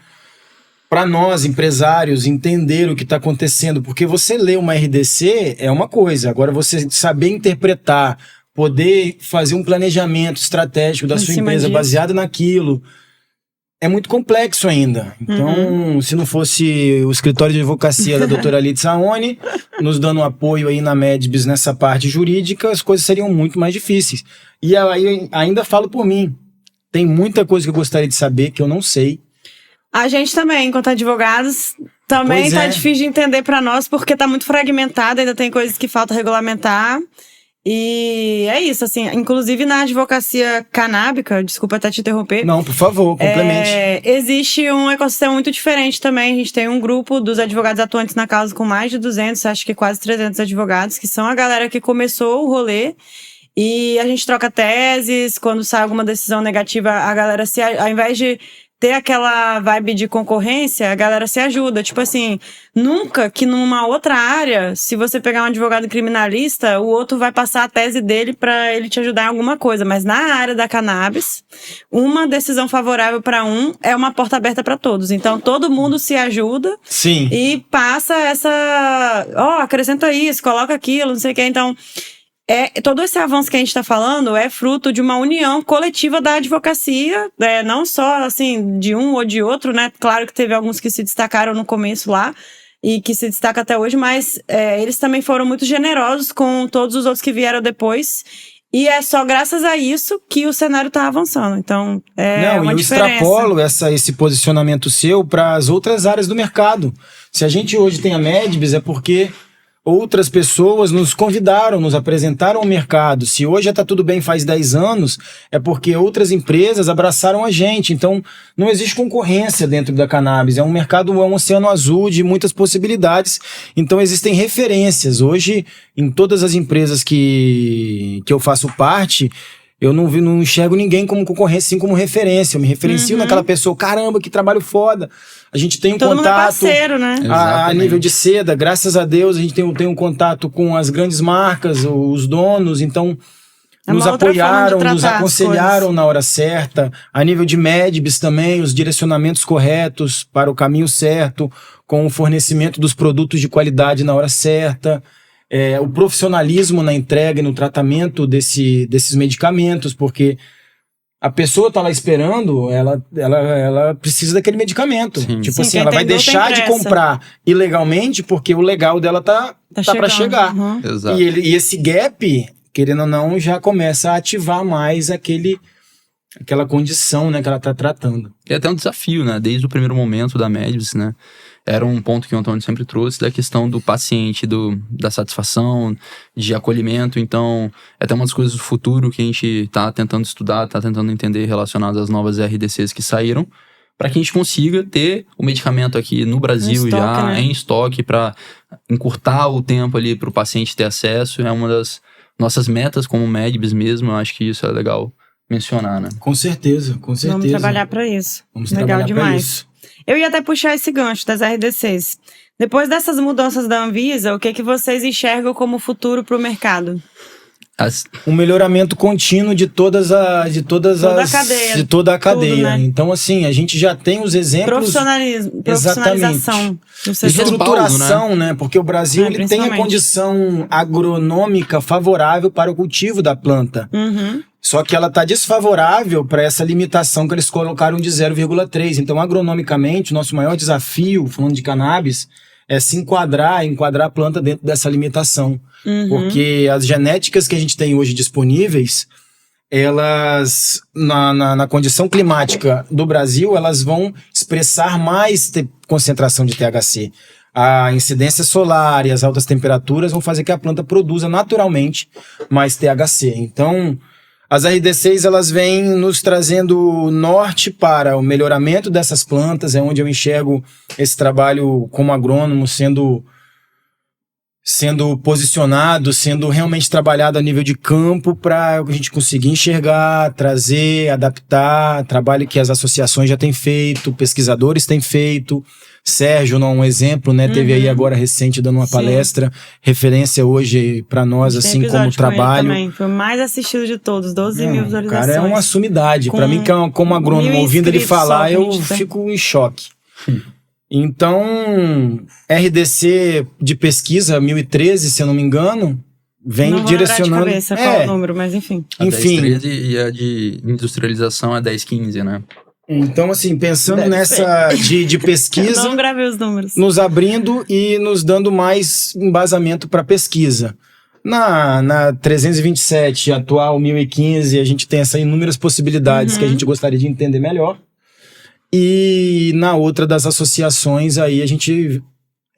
para nós, empresários, entender o que está acontecendo, porque você ler uma RDC é uma coisa, agora você saber interpretar, poder fazer um planejamento estratégico da sua empresa baseado naquilo, é muito complexo ainda. Então, se não fosse o escritório de advocacia da doutora Lídia Saoni, nos dando um apoio aí na Medbis nessa parte jurídica, as coisas seriam muito mais difíceis. E aí, ainda falo por mim, tem muita coisa que eu gostaria de saber que eu não sei. A gente também, enquanto advogados, também tá difícil de entender para nós, porque tá muito fragmentado, ainda tem coisas que falta regulamentar. E é isso, assim, inclusive na advocacia canábica, desculpa até te interromper. Não, por favor, complemente. Existe um ecossistema muito diferente também. A gente tem um grupo dos advogados atuantes na causa com mais de 200, acho que quase 300 advogados, que são a galera que começou o rolê. E a gente troca teses, quando sai alguma decisão negativa, a galera ao invés de ter aquela vibe de concorrência, a galera se ajuda. Tipo assim, nunca que numa outra área, se você pegar um advogado criminalista, o outro vai passar a tese dele pra ele te ajudar em alguma coisa. Mas na área da cannabis, uma decisão favorável pra um é uma porta aberta pra todos. Então, todo mundo se ajuda. Sim. E passa essa... acrescenta isso, coloca aquilo, não sei o que. Então... todo esse avanço que a gente está falando é fruto de uma união coletiva da advocacia, não só assim de um ou de outro, né? Claro que teve alguns que se destacaram no começo lá e que se destacam até hoje, mas eles também foram muito generosos com todos os outros que vieram depois. E é só graças a isso que o cenário está avançando. Então, uma diferença. Eu extrapolo esse posicionamento seu para as outras áreas do mercado. Se a gente hoje tem a Medbis, é porque outras pessoas nos convidaram, nos apresentaram ao mercado. Se hoje já tá tudo bem faz 10 anos, é porque outras empresas abraçaram a gente. Então, não existe concorrência dentro da cannabis. É um mercado, é um oceano azul de muitas possibilidades. Então, existem referências. Hoje, em todas as empresas que eu faço parte, eu não enxergo ninguém como concorrência, sim como referência. Eu me referencio naquela pessoa. Caramba, que trabalho foda. A gente tem um Todo mundo é contato parceiro, né? a nível de seda. Graças a Deus, a gente tem um contato com as grandes marcas, os donos. Então, É nos uma outra apoiaram, forma de nos tratar as aconselharam coisas. na hora certa. A nível de Medbis também, os direcionamentos corretos para o caminho certo, com o fornecimento dos produtos de qualidade na hora certa. O profissionalismo na entrega e no tratamento desses medicamentos, porque a pessoa tá lá esperando, ela precisa daquele medicamento. Sim. Tipo Sim, assim, quem ela vai entendeu tem deixar de pressa. comprar ilegalmente porque o legal dela tá para chegando. chegar. Uhum. Exato. E esse gap, querendo ou não, já começa a ativar mais aquela condição, né, que ela tá tratando. E até um desafio, né? Desde o primeiro momento da Medbis, né? Era um ponto que o Antônio sempre trouxe da questão do paciente, da satisfação, de acolhimento. Então, é até uma das coisas do futuro que a gente tá tentando estudar, tá tentando entender relacionado às novas RDCs que saíram, para que a gente consiga ter o medicamento aqui no Brasil Em estoque, já, né? em estoque, para encurtar o tempo ali para o paciente ter acesso. É uma das nossas metas como Medbis mesmo. Eu acho que isso é legal mencionar, né? Com certeza, com certeza. Vamos trabalhar pra isso. Vamos Legal trabalhar pra demais. isso. Eu ia até puxar esse gancho das RDCs. Depois dessas mudanças da Anvisa, o que vocês enxergam como futuro pro mercado? Um melhoramento contínuo de toda a cadeia. Tudo, né? Então, assim, a gente já tem os exemplos. Profissionalização do setor. Estruturação, né? Porque o Brasil ele tem a principalmente. condição agronômica favorável para o cultivo da planta. Uhum. Só que ela está desfavorável para essa limitação que eles colocaram de 0,3. Então, agronomicamente, o nosso maior desafio, falando de cannabis, é se enquadrar a planta dentro dessa limitação. Uhum. Porque as genéticas que a gente tem hoje disponíveis, elas, na condição climática do Brasil, elas vão expressar mais concentração de THC. A incidência solar e as altas temperaturas vão fazer que a planta produza naturalmente mais THC. Então, as RDCs, elas vêm nos trazendo norte para o melhoramento dessas plantas, é onde eu enxergo esse trabalho como agrônomo sendo posicionado, sendo realmente trabalhado a nível de campo para a gente conseguir enxergar, trazer, adaptar, trabalho que as associações já têm feito, pesquisadores têm feito. Sérgio, não, um exemplo, né? Teve aí agora recente dando uma palestra, referência hoje para nós, assim, como trabalho. Também. Foi o mais assistido de todos, 12 mil visualizações. Cara, é uma sumidade. Para mim, como agrônomo, ouvindo ele falar, eu fico em choque. Então, RDC de pesquisa, 1013, se eu não me engano, vem não direcionando... Não vou lembrar de cabeça qual é o número, mas enfim. A Enfim. 1013 e a de industrialização é 1015, né? Então, assim, pensando nessa de pesquisa... Eu não gravei os números. Nos abrindo e nos dando mais embasamento para pesquisa. Na 327, atual 1015, a gente tem essas inúmeras possibilidades que a gente gostaria de entender melhor. E na outra das associações, aí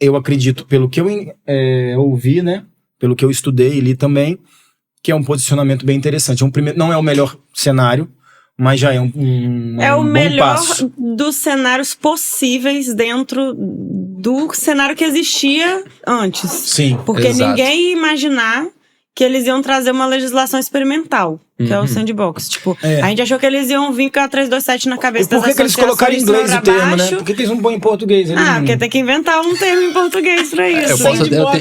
eu acredito, pelo que eu ouvi, né? Pelo que eu estudei e li também, que é um posicionamento bem interessante. Não é o melhor cenário, mas já é um o bom melhor passo. dos cenários possíveis dentro do cenário que existia antes. Sim. Porque Exato. ninguém ia imaginar que eles iam trazer uma legislação experimental, que é o sandbox. Tipo, a gente achou que eles iam vir com a 327 na cabeça das Por que eles colocaram em inglês o termo, né? Por que eles não põem em português? Porque tem que inventar um termo em português pra isso.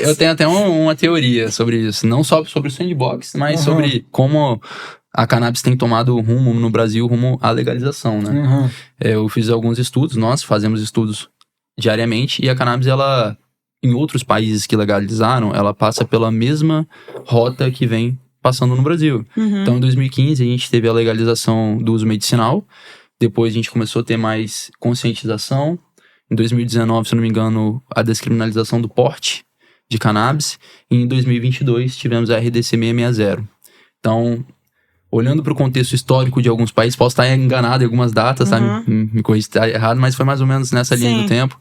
Eu tenho até uma teoria sobre isso. Não só sobre o sandbox, mas sobre como a cannabis tem tomado rumo no Brasil, rumo à legalização, né? Eu fiz alguns estudos, nós fazemos estudos diariamente, e a cannabis, ela, em outros países que legalizaram, ela passa pela mesma rota que vem passando no Brasil. Então, em 2015, a gente teve a legalização do uso medicinal, depois a gente começou a ter mais conscientização, em 2019, se eu não me engano, a descriminalização do porte de cannabis, e em 2022 tivemos a RDC 660. Então, olhando para o contexto histórico de alguns países, posso estar enganado em algumas datas, tá? Me corrija se está errado, mas foi mais ou menos nessa linha do tempo.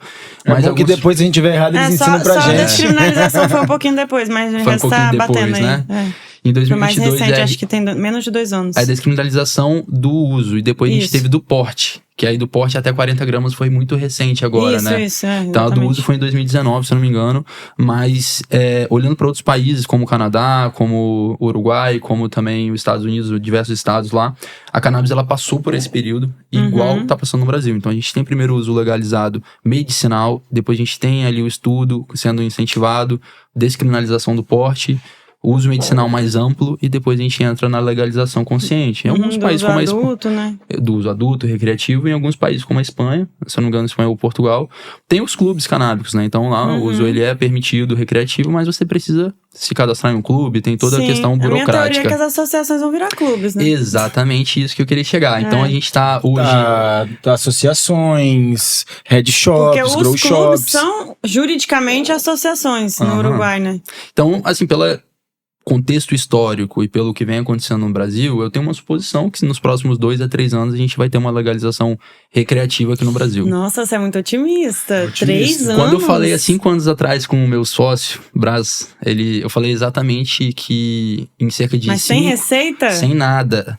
Mas que depois, se a gente tiver errado, eles ensinam pra gente. Só a descriminalização foi um pouquinho depois, mas a gente já está batendo né? aí. Em 2022, foi mais recente, acho que tem menos de 2 anos. A descriminalização do uso, e depois a gente teve do porte, que aí do porte até 40 gramas foi muito recente agora, né? Isso, então a do uso foi em 2019, se eu não me engano, mas olhando para outros países, como o Canadá, como o Uruguai, como também os Estados Unidos, diversos estados lá, a cannabis ela passou por esse período, igual tá passando no Brasil. Então a gente tem primeiro o uso legalizado medicinal, depois a gente tem ali o estudo sendo incentivado, descriminalização do porte, o uso medicinal mais amplo e depois a gente entra na legalização consciente. Em alguns países como a Espanha, do uso adulto, recreativo, em alguns países como a Espanha, se eu não me engano, Espanha ou Portugal, tem os clubes canábicos, né? Então lá o uso ele é permitido, recreativo, mas você precisa se cadastrar em um clube, tem toda a questão burocrática. A minha teoria é que as associações vão virar clubes, né? Exatamente isso que eu queria chegar. Então a gente tá hoje... associações, head shops, grow shops. Porque os clubes são juridicamente associações no Uruguai, né? Então, assim, pelo contexto histórico e pelo que vem acontecendo no Brasil, eu tenho uma suposição que nos próximos 2 a 3 anos a gente vai ter uma legalização recreativa aqui no Brasil. Nossa, você é muito otimista. 3 anos? Quando eu falei há 5 anos atrás com o meu sócio, Braz, eu falei exatamente que em cerca de... Mas sem receita? Sem nada.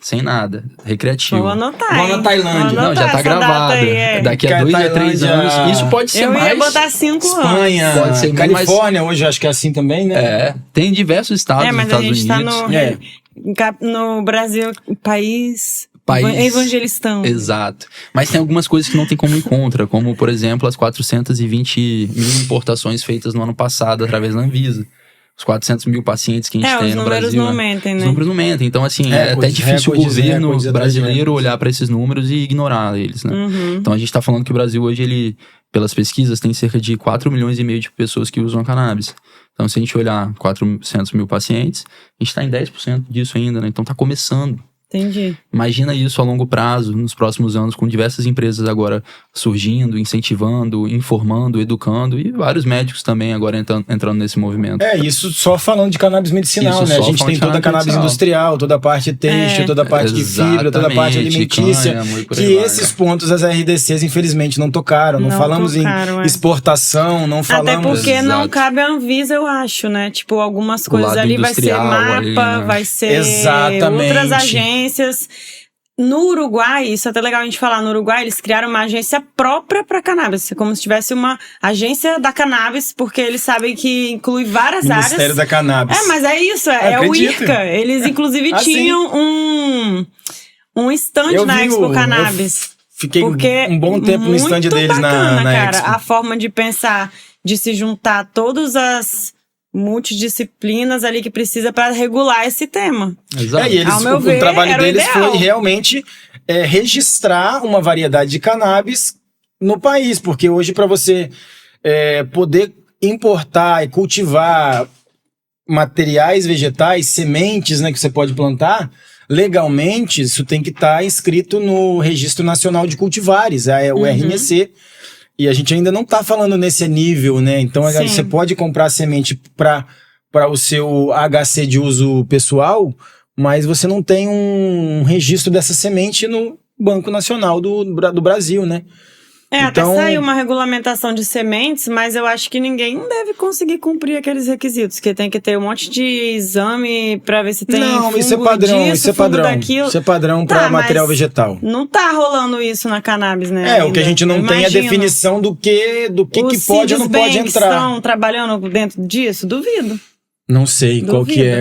Recreativo. Vou anotar, Igual na Tailândia. Não, já tá gravado. Daqui a 2 a 3 anos. Isso pode ser mais... Eu ia botar 5 anos. Espanha, pode ser Califórnia, hoje acho que é assim também, né? Tem diversos estados mas nos a Estados gente tá no Brasil, país evangelistão. Exato. Mas tem algumas coisas que não tem como ir contra, como, por exemplo, as 420 mil importações feitas no ano passado através da Anvisa. Os 400 mil pacientes que a gente tem no Brasil. Os números não mentem, né? Os números não mentem. Então, assim, é até difícil o governo brasileiro olhar para esses números e ignorar eles, né? Então, a gente tá falando que o Brasil hoje, ele, pelas pesquisas, tem cerca de 4,5 milhões de pessoas que usam a cannabis. Então, se a gente olhar 400 mil pacientes, a gente tá em 10% disso ainda, né? Então, tá começando. Entendi. Imagina isso a longo prazo, nos próximos anos, com diversas empresas agora surgindo, incentivando, informando, educando, e vários médicos também agora entrando nesse movimento. Isso só falando de cannabis medicinal, né? A gente tem toda a cannabis industrial, toda a parte têxtil, toda a parte de fibra, toda a parte alimentícia, que esses pontos as RDCs infelizmente não tocaram. Não falamos em exportação, não falamos... Até porque não cabe a Anvisa, eu acho, né? Tipo, algumas coisas ali vai ser MAPA, ali, né? Vai ser outras agências. No Uruguai, isso é até legal a gente falar, no Uruguai eles criaram uma agência própria para cannabis, como se tivesse uma agência da cannabis, porque eles sabem que inclui várias áreas. Ministério da Cannabis. Mas é isso, é o IRCA. Eles inclusive tinham um stand na Expo Cannabis. Fiquei um bom tempo no stand deles na Expo. A forma de pensar, de se juntar todas as multidisciplinas ali que precisa para regular esse tema. Exato. E o trabalho deles foi realmente registrar uma variedade de cannabis no país, porque hoje para você poder importar e cultivar materiais vegetais, sementes, né, que você pode plantar, legalmente isso tem que estar inscrito no Registro Nacional de Cultivares, o RNC. E a gente ainda não está falando nesse nível, né? Então, você pode comprar semente para o seu HC de uso pessoal, mas você não tem um registro dessa semente no Banco Nacional do Brasil, né? Então, até saiu uma regulamentação de sementes, mas eu acho que ninguém deve conseguir cumprir aqueles requisitos, que tem que ter um monte de exame pra ver se tem fungo isso é padrão, disso, isso é padrão. Daquilo. Isso é padrão pra material vegetal. Não tá rolando isso na cannabis, né? O que a gente não tem é a definição do que pode ou não pode entrar. Estão trabalhando dentro disso? Duvido. Não sei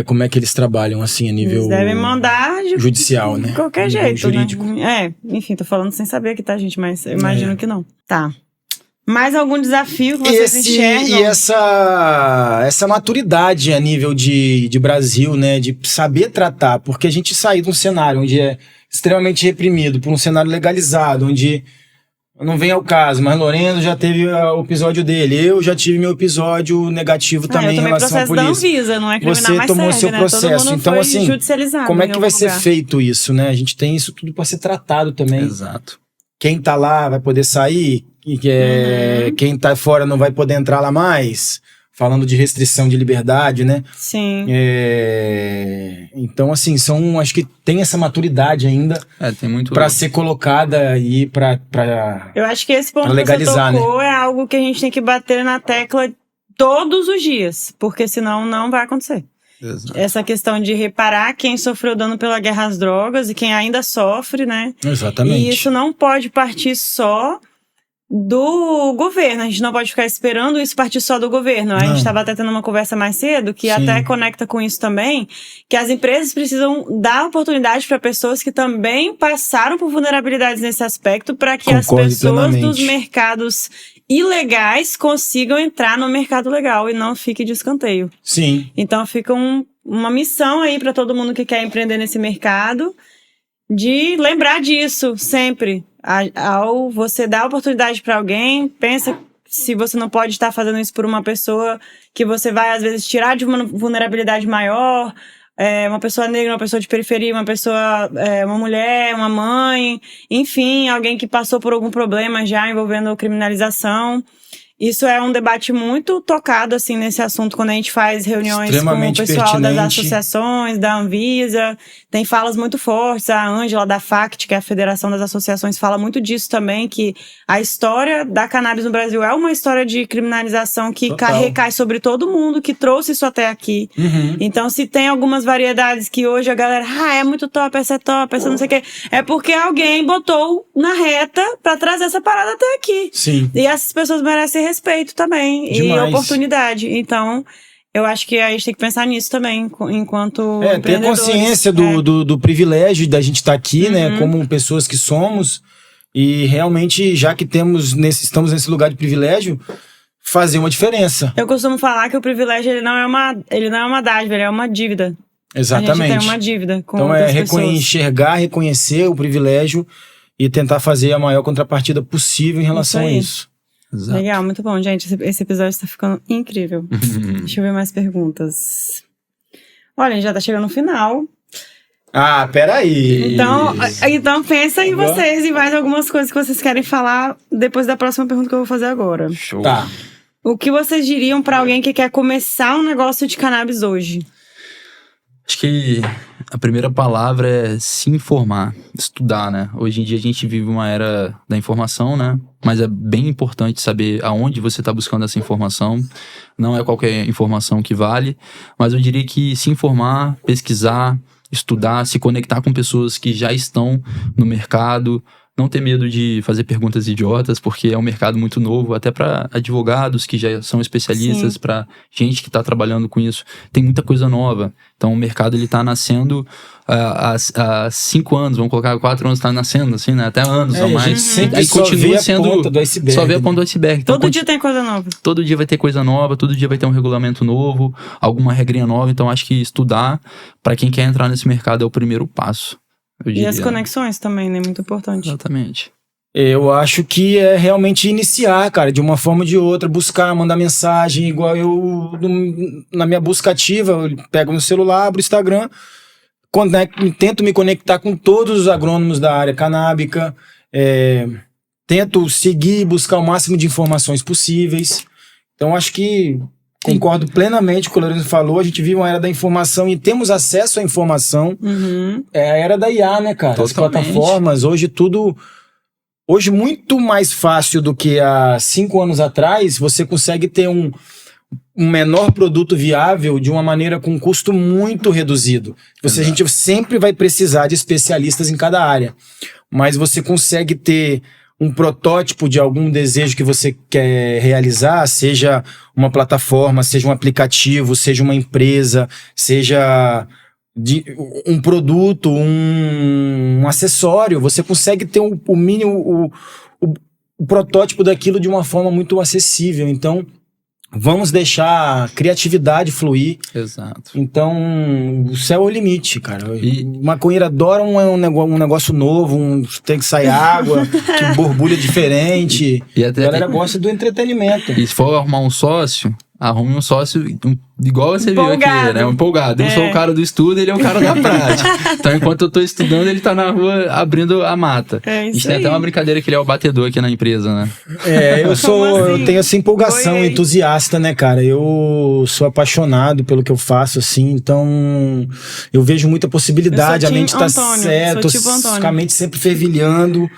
como é que eles trabalham assim a nível eles devem mandar judicial, né? De qualquer jeito, jurídico. Né? Enfim, tô falando sem saber aqui, tá, gente? Mas eu imagino que não. Tá. Mais algum desafio que vocês enxergam? E essa maturidade a nível de Brasil, né? De saber tratar, porque a gente saiu de um cenário onde é extremamente reprimido, por um cenário legalizado, onde... Não vem ao caso, mas Lorenzo já teve o episódio dele. Eu já tive meu episódio negativo também em relação à polícia. Da Anvisa, não é criminal, você mas tomou serve, seu processo. Todo então, assim, como é que vai ser lugar. feito isso, né? A gente tem isso tudo para ser tratado também. Exato. Quem tá lá vai poder sair, quem tá fora não vai poder entrar lá mais. falando de restrição de liberdade, né? Sim. Então, assim, acho que tem essa maturidade ainda Tem muito... para ser colocada aí para Eu acho que esse ponto que legalizar, você tocou, né? É algo que a gente tem que bater na tecla todos os dias, porque senão não vai acontecer. Exato. Essa questão de reparar quem sofreu dano pela guerra às drogas e quem ainda sofre, né? Exatamente. E isso não pode partir só do governo. A gente não pode ficar esperando isso partir só do governo. A gente estava até tendo uma conversa mais cedo, que até conecta com isso também, que as empresas precisam dar oportunidade para pessoas que também passaram por vulnerabilidades nesse aspecto, para que as pessoas dos mercados ilegais consigam entrar no mercado legal e não fique de escanteio. Sim. Então fica uma missão aí para todo mundo que quer empreender nesse mercado, de lembrar disso sempre. Ao você dar oportunidade para alguém, pensa se você não pode estar fazendo isso por uma pessoa que você vai, às vezes, tirar de uma vulnerabilidade maior, uma pessoa negra, uma pessoa de periferia, uma mulher, uma mãe, enfim, alguém que passou por algum problema já envolvendo criminalização. Isso é um debate muito tocado, assim, nesse assunto, quando a gente faz reuniões com o pessoal das associações, da Anvisa. Tem falas muito fortes. A Ângela, da FACT, que é a Federação das Associações, fala muito disso também, que a história da cannabis no Brasil é uma história de criminalização que recai sobre todo mundo, que trouxe isso até aqui. Uhum. Então, se tem algumas variedades que hoje a galera, é muito top, essa não sei o quê, é porque alguém botou na reta pra trazer essa parada até aqui. Sim. E essas pessoas merecem respeito também. Demais. E oportunidade. Então, eu acho que a gente tem que pensar nisso também, enquanto ter consciência do privilégio da gente estar aqui, né? Como pessoas que somos. E realmente, já que estamos nesse lugar de privilégio, fazer uma diferença. Eu costumo falar que o privilégio ele não é uma dádiva, ele é uma dívida. Exatamente. A gente tem uma dívida com então outras pessoas. Enxergar, reconhecer o privilégio e tentar fazer a maior contrapartida possível em relação a isso. Exato. Legal, muito bom, gente. Esse episódio está ficando incrível. Deixa eu ver mais perguntas. Olha, a gente já tá chegando no final. Ah, peraí. Então pensa em vocês e mais algumas coisas que vocês querem falar depois da próxima pergunta que eu vou fazer agora. Show. Tá. O que vocês diriam pra alguém que quer começar um negócio de cannabis hoje? Acho que a primeira palavra é se informar, estudar, né? Hoje em dia a gente vive uma era da informação, né? Mas é bem importante saber aonde você está buscando essa informação. Não é qualquer informação que vale, mas eu diria que se informar, pesquisar, estudar, se conectar com pessoas que já estão no mercado. Não ter medo de fazer perguntas idiotas, porque é um mercado muito novo, até para advogados que já são especialistas, para gente que está trabalhando com isso. Tem muita coisa nova. Então, o mercado ele está nascendo há 5 anos, vamos colocar 4 anos, está nascendo, assim, né? Até anos ou mais. Sempre aí continua sendo. Ponta do iceberg, só vê a ponta do iceberg. Então, Todo dia tem coisa nova. Todo dia vai ter coisa nova, todo dia vai ter um regulamento novo, alguma regrinha nova. Então, acho que estudar, para quem quer entrar nesse mercado, é o primeiro passo. E as conexões também, né? Muito importante. Exatamente. Eu acho que é realmente iniciar, cara, de uma forma ou de outra, buscar, mandar mensagem, igual na minha busca ativa, eu pego meu celular, abro o Instagram, tento me conectar com todos os agrônomos da área canábica, tento seguir e buscar o máximo de informações possíveis. Então, acho que concordo plenamente com o que o Lorenzo falou. A gente vive uma era da informação e temos acesso à informação. É a era da IA, né, cara? Totalmente. As plataformas, hoje muito mais fácil do que há 5 anos atrás, você consegue ter um menor produto viável de uma maneira com um custo muito reduzido. A gente sempre vai precisar de especialistas em cada área, mas você consegue ter um protótipo de algum desejo que você quer realizar, seja uma plataforma, seja um aplicativo, seja uma empresa, seja um produto, um acessório, você consegue ter o mínimo, o protótipo daquilo de uma forma muito acessível. Então, vamos deixar a criatividade fluir. Exato. Então, o céu é o limite, cara. Maconheiro adora um negócio novo, tem que sair água, que borbulha diferente. E até a galera gosta do entretenimento. E se for arrumar um sócio, Arrume um sócio igual você viu aqui, né? Empolgado. Eu sou o cara do estudo, ele é o cara da prática. Então, enquanto eu tô estudando, ele tá na rua abrindo a mata. A gente tem até uma brincadeira que ele é o batedor aqui na empresa, né? Eu tenho essa empolgação entusiasta, né, cara? Eu sou apaixonado pelo que eu faço, assim, então eu vejo muita possibilidade, a mente tá certa, a mente sempre fervilhando.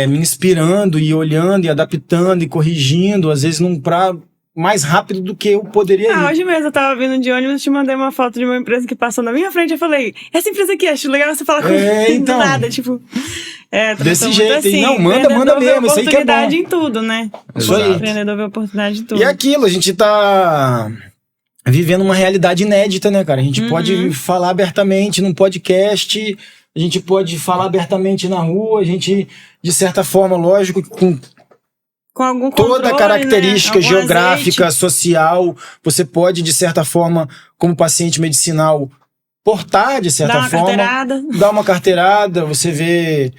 Me inspirando e olhando e adaptando e corrigindo, às vezes num prazo mais rápido do que eu poderia ir. Hoje mesmo eu tava vindo de ônibus, te mandei uma foto de uma empresa que passou na minha frente, eu falei, essa empresa aqui, acho legal você falar comigo, então, do nada, tipo... desse jeito, assim, não, manda mesmo, isso aí que é bom. Oportunidade em tudo, né? Isso aí. O empreendedor vê oportunidade em tudo. E aquilo, a gente tá vivendo uma realidade inédita, né, cara? A gente pode falar abertamente num podcast, a gente pode falar abertamente na rua, a gente, de certa forma, lógico, com algum toda a característica, né? geográfica, azeite. social, você pode, de certa forma, como paciente medicinal, portar, de certa forma. Dar uma carteirada, você vê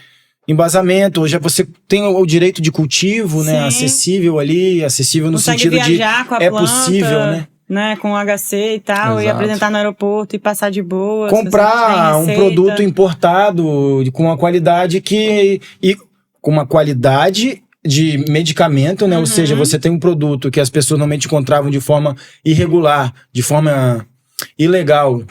embasamento. Hoje você tem o direito de cultivo, né? Acessível ali, acessível no consegue sentido de com a é planta, possível, né? Com HC e tal, Exato. e apresentar no aeroporto e passar de boa. Comprar um produto importado com uma qualidade com uma qualidade de medicamento, né? Ou seja, você tem um produto que as pessoas normalmente encontravam de forma irregular, de forma ilegal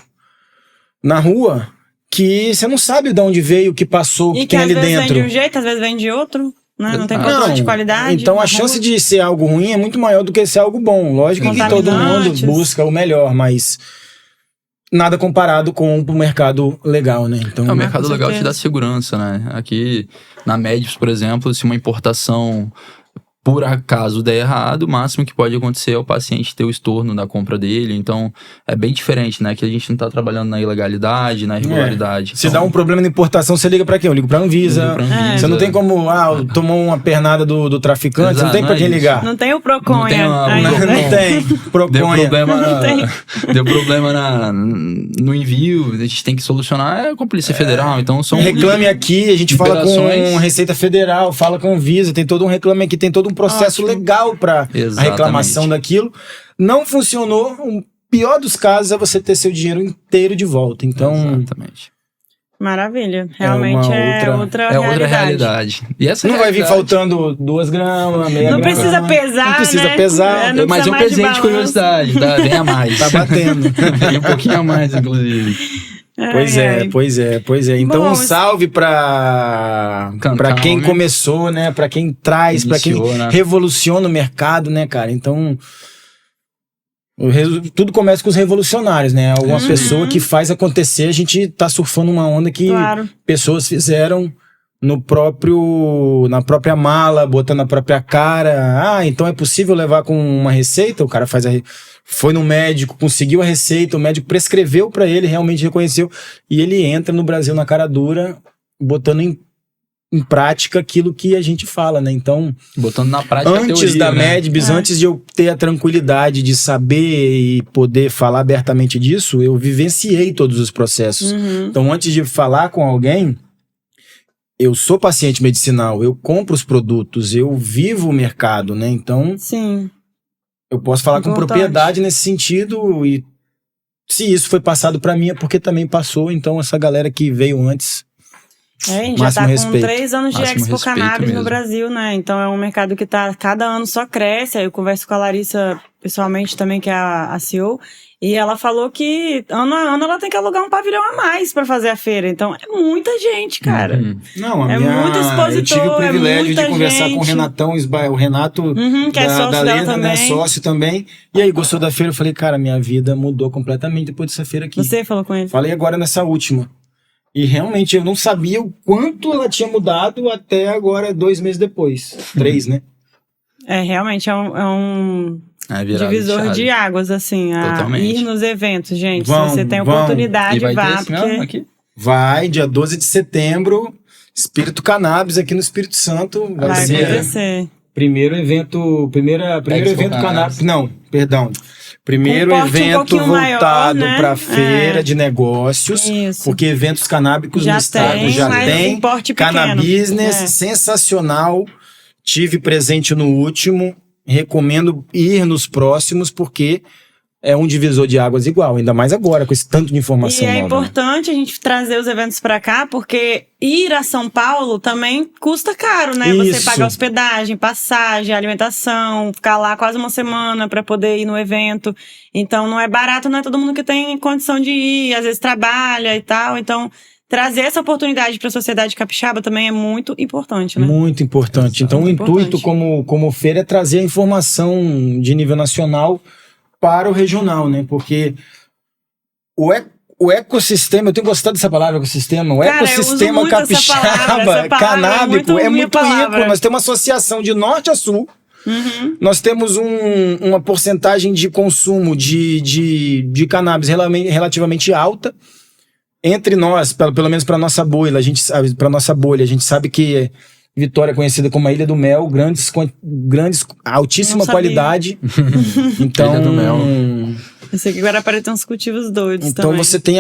na rua, que você não sabe de onde veio, o que passou, o que tem ali dentro. E que às vezes vem de um jeito, às vezes vem de outro, né? Não tem controle de qualidade. Então a chance de ser algo ruim é muito maior do que ser algo bom. Lógico que todo mundo busca o melhor, mas nada comparado com o mercado legal, né? Então, o mercado legal te dá segurança, né? Aqui na Médicos, por exemplo, se uma importação por acaso der errado, o máximo que pode acontecer é o paciente ter o estorno da compra dele. Então, é bem diferente, né? Que a gente não tá trabalhando na ilegalidade, na irregularidade. Se dá um problema na importação, você liga pra quem? Eu ligo pra Anvisa. Você não tem como, tomou uma pernada do traficante, você não tem pra quem ligar. Não tem o Proconha. Não tem Proconha. Deu problema no envio, a gente tem que solucionar com a Polícia Federal. Então, são reclame aqui, a gente fala com Receita Federal, fala com Anvisa, tem todo um reclame aqui, tem todo um processo legal para a reclamação daquilo. Não funcionou, o pior dos casos é você ter seu dinheiro inteiro de volta. Então, exatamente. Maravilha. Realmente outra realidade. E essa não vai vir faltando 2 gramas, meia não grama. Precisa pesar, não precisa pesar. Mas é um presente de curiosidade, tá? Vem a mais. Tá batendo. Vem um pouquinho a mais, inclusive. Pois é. Então, um salve pra quem começou, né? Pra quem traz, pra quem revoluciona o mercado, né, cara? Então, tudo começa com os revolucionários, né? Alguma pessoa que faz acontecer. A gente tá surfando uma onda que pessoas fizeram na própria mala, botando na própria cara. Então é possível levar com uma receita? O cara foi no médico, conseguiu a receita, o médico prescreveu pra ele, realmente reconheceu, e ele entra no Brasil na cara dura, botando em prática aquilo que a gente fala, né? Então, botando na prática antes da Medbis, antes de eu ter a tranquilidade de saber e poder falar abertamente disso, eu vivenciei todos os processos. Então, antes de falar com alguém, eu sou paciente medicinal, eu compro os produtos, eu vivo o mercado, né? Então, eu posso falar com propriedade nesse sentido, e se isso foi passado pra mim é porque também passou. Então, essa galera que veio antes, a gente já tá com 3 anos de Expo Cannabis no Brasil, né? Então é um mercado que cada ano só cresce. Aí eu converso com a Larissa pessoalmente também, que é a CEO, e ela falou que ano a ano ela tem que alugar um pavilhão a mais pra fazer a feira. Então é muita gente, cara. Não, muito expositor, eu tive o privilégio de conversar gente. Com o Renatão, o Renato que é sócio da dela Leda, também. né? Sócio também. E aí, gostou da feira? Eu falei, cara, minha vida mudou completamente depois dessa feira aqui. Você falou com ele? Falei agora nessa última. E realmente eu não sabia o quanto ela tinha mudado até agora, 2 meses depois. 3, né? Realmente é um divisor de águas, assim. Ir nos eventos, gente. Se você tem oportunidade, vá. Aqui? Vai, dia 12 de setembro, Espírito Cannabis aqui no Espírito Santo. Vai acontecer. Primeiro evento cannabis. Não, perdão. Primeiro evento voltado para feira de negócios, porque eventos canábicos no estado já tem. Cannabusiness, sensacional. Tive presente no último recomendo ir nos próximos, porque é um divisor de águas igual, ainda mais agora, com esse tanto de informação E é nova, importante a gente trazer os eventos pra cá, porque ir a São Paulo também custa caro, né? Você Isso. pagar hospedagem, passagem, alimentação, ficar lá quase uma semana pra poder ir no evento. Então não é barato, não é todo mundo que tem condição de ir, às vezes trabalha e tal. Então trazer essa oportunidade pra sociedade capixaba também é muito importante, né? Muito importante. Então, o intuito como feira é trazer a informação de nível nacional para o regional, né? Porque o ecossistema, eu tenho gostado dessa palavra, ecossistema, o Cara, ecossistema eu uso muito capixaba, essa palavra canábico, é muito rico. palavra. Nós temos uma associação de norte a sul. Uhum. Nós temos uma porcentagem de consumo de cannabis relativamente alta. Entre nós, pelo menos para nossa bolha, a gente sabe que Vitória é conhecida como a Ilha do Mel, altíssima qualidade. Então, Ilha do Mel. Eu sei que Guarapari tem uns cultivos doidos então também. você tem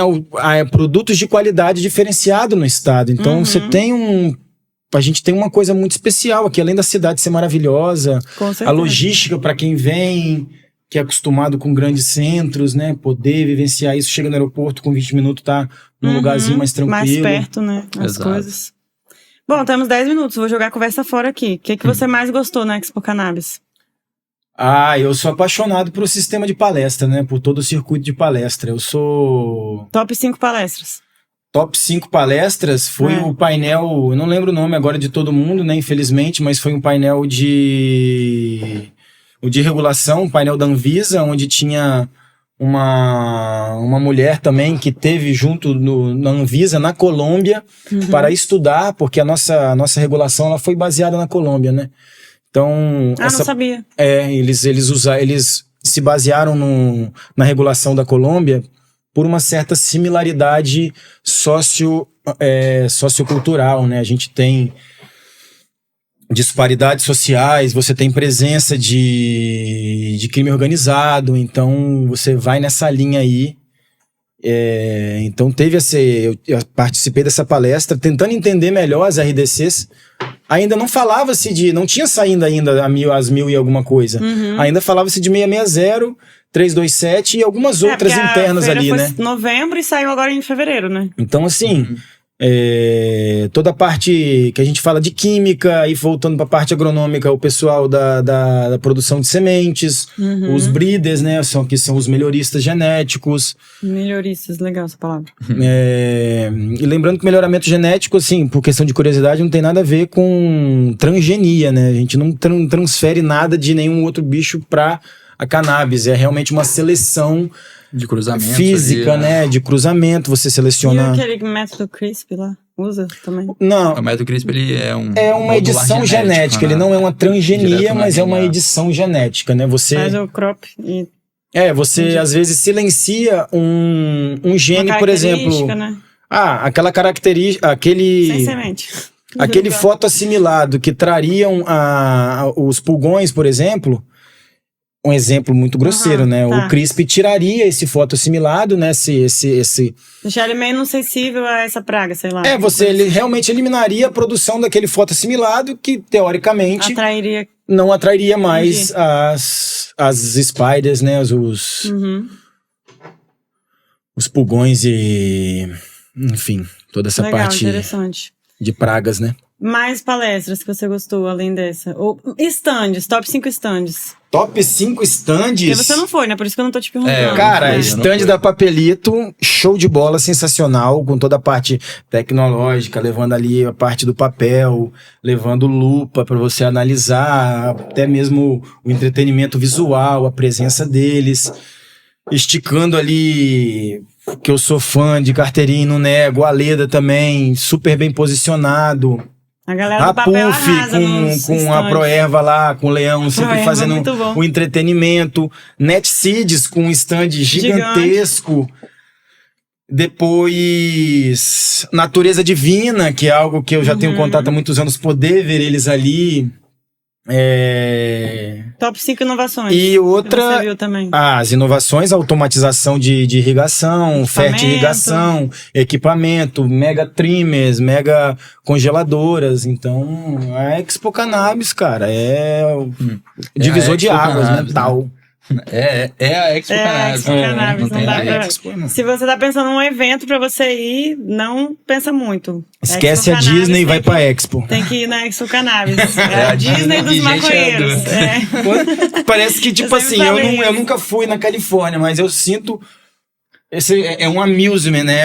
produtos de qualidade diferenciado no estado. Então você tem a gente tem uma coisa muito especial aqui, além da cidade ser maravilhosa, Com certeza. a logística para quem vem, que é acostumado com grandes centros, né? Poder vivenciar isso, chega no aeroporto com 20 minutos, tá num lugarzinho mais tranquilo. Mais perto, né? As Exato. coisas. Bom, temos 10 minutos. Vou jogar a conversa fora aqui. O que você mais gostou na Expo Cannabis? Eu sou apaixonado por o sistema de palestra, né? Por todo o circuito de palestra. Eu sou... Top 5 palestras. Top 5 palestras foi o painel... Eu não lembro o nome agora de todo mundo, né? Infelizmente, mas foi um painel de regulação, um painel da Anvisa, onde tinha uma mulher também que teve junto na Anvisa, na Colômbia, para estudar, porque a nossa regulação ela foi baseada na Colômbia, né? Então, não sabia. Eles se basearam na regulação da Colômbia por uma certa similaridade sociocultural, né? A gente tem disparidades sociais, você tem presença de crime organizado, então você vai nessa linha aí. Então eu participei dessa palestra tentando entender melhor as RDCs. Ainda não falava-se não tinha saído ainda as 1000 e alguma coisa. Ainda falava-se de 660, 327 e algumas outras internas ali, né? Foi novembro e saiu agora em fevereiro, né? Então, assim, toda a parte que a gente fala de química, e voltando para a parte agronômica, o pessoal da produção de sementes, os breeders, né? Que são os melhoristas genéticos. Melhoristas, legal essa palavra. E lembrando que melhoramento genético, assim, por questão de curiosidade, não tem nada a ver com transgenia, né? A gente não transfere nada de nenhum outro bicho para a cannabis. É realmente uma seleção de cruzamento física, ali, né? De cruzamento, você seleciona... E aquele método CRISP lá? Usa também? Não. O método CRISP, ele é uma edição genética. Ele não é uma transgenia, mas é uma edição genética, né? Você faz o crop e... você às vezes silencia um gene, por exemplo... né? Aquela característica... Sem semente. Aquele fotoassimilado que trariam os pulgões, por exemplo... Um exemplo muito grosseiro, né? Tá. O CRISP tiraria esse fotoassimilado, né? Deixar ele menos sensível a essa praga, sei lá. Ele realmente eliminaria a produção daquele fotoassimilado que, teoricamente... não atrairia mais as spiders, né? Os pulgões e... Enfim, toda essa parte interessante. De pragas, né? Mais palestras que você gostou, além dessa? Ou stands, top 5 stands. Top 5 stands? Porque você não foi, né? Por isso que eu não tô te perguntando. Cara, stand da Papelito, show de bola, sensacional, com toda a parte tecnológica, levando ali a parte do papel, levando lupa para você analisar, até mesmo o entretenimento visual, a presença deles, esticando ali... que eu sou fã de carteirinha, não nego, a Leda também, super bem posicionado. A galera do papel arrasa com a Proerva lá, com o Leão, sempre fazendo o entretenimento. NetSeeds com um stand gigantesco. Depois, Natureza Divina, que é algo que eu já tenho contato há muitos anos, poder ver eles ali. Top 5 inovações. E que outra, você viu também. as inovações, automatização de irrigação, fertirrigação, equipamento, mega trimmers, mega congeladoras. Então, a Expo Cannabis, cara, é o divisor de Expo águas Cannabis, mental. É a Expo Cannabis. Expo Cannabis, Não não tem dá a pra- Expo. Se você tá pensando num evento pra você ir, não pensa muito. Esquece Expo a Cannabis Disney e vai tem pra que- Expo. Tem que ir na Expo Cannabis. É a Disney dos de gente maconheiros. adulta. Parece que, tipo Eu sempre assim, eu falei isso. nunca fui na Califórnia, mas eu sinto. Esse é um amusement, né?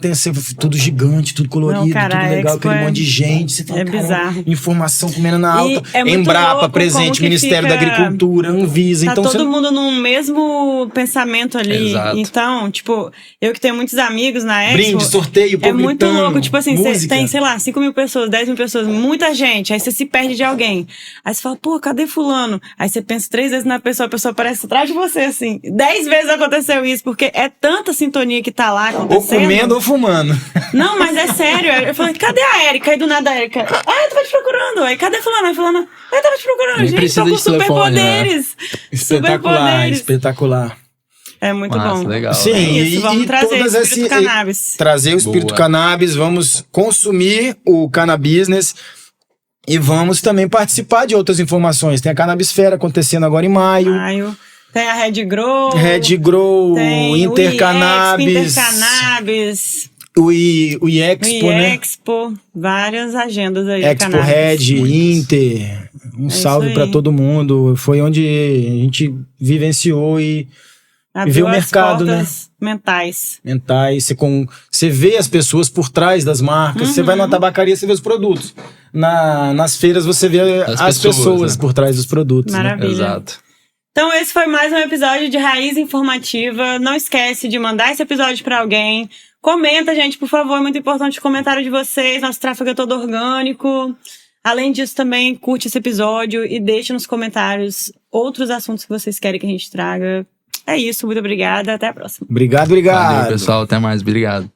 Tem tudo gigante, tudo colorido, Não, cara, tudo a legal, Expo aquele é- monte de gente. Você fala, é cara, bizarro. informação comendo na E alta. é muito Embrapa louco como presente, que Ministério da fica- Agricultura, Anvisa. Tá Então todo você mundo num mesmo pensamento ali. Exato. Então, tipo, eu que tenho muitos amigos na Expo. brinde, sorteio, É povo muito gritando, louco, tipo assim, você música. tem, sei lá, 5 mil pessoas, 10 mil pessoas, muita gente, aí você se perde de alguém. Aí você fala, pô, cadê fulano? Aí você pensa 3 vezes na pessoa, a pessoa aparece atrás de você, assim. 10 vezes aconteceu isso, porque é tanta sintonia que tá lá Ou acontecendo. comendo ou fumando. Não, mas é sério. Eu falei, cadê a Erika? Aí do nada a Erika, eu tava te procurando. Aí, cadê fulano? Aí fulano, eu tava te procurando. Nem Gente, precisa tô com de telefone, né? superpoderes. Espetacular, Superpoderes. espetacular. É muito Massa, bom. legal. Sim, É isso, vamos e trazer todas o espírito esse- cannabis. Trazer o espírito Boa. cannabis, vamos consumir o cannabis e vamos também participar de outras informações. Tem a Cannabisfera acontecendo agora em maio. Maio. Tem a Red Grow. Red Grow, Tem Intercannabis, Intercannabis, o IEXPO, né? Expo, várias agendas aí. de Expo cannabis. Red, Inter. Um salve isso pra aí. todo mundo. Foi onde a gente vivenciou e Abriu ver o as mercado, portas mentais. mentais. Você vê as pessoas por trás das marcas. Você vai numa tabacaria, você vê os produtos. Nas feiras você vê as pessoas né? por trás dos produtos. né? Maravilha. Exato. Então esse foi mais um episódio de Raiz Informativa. Não esquece de mandar esse episódio pra alguém. Comenta, gente, por favor. É muito importante o comentário de vocês. Nosso tráfego é todo orgânico. Além disso, também curte esse episódio e deixe nos comentários outros assuntos que vocês querem que a gente traga. É isso. Muito obrigada. Até a próxima. Obrigado. Valeu, pessoal. Até mais. Obrigado.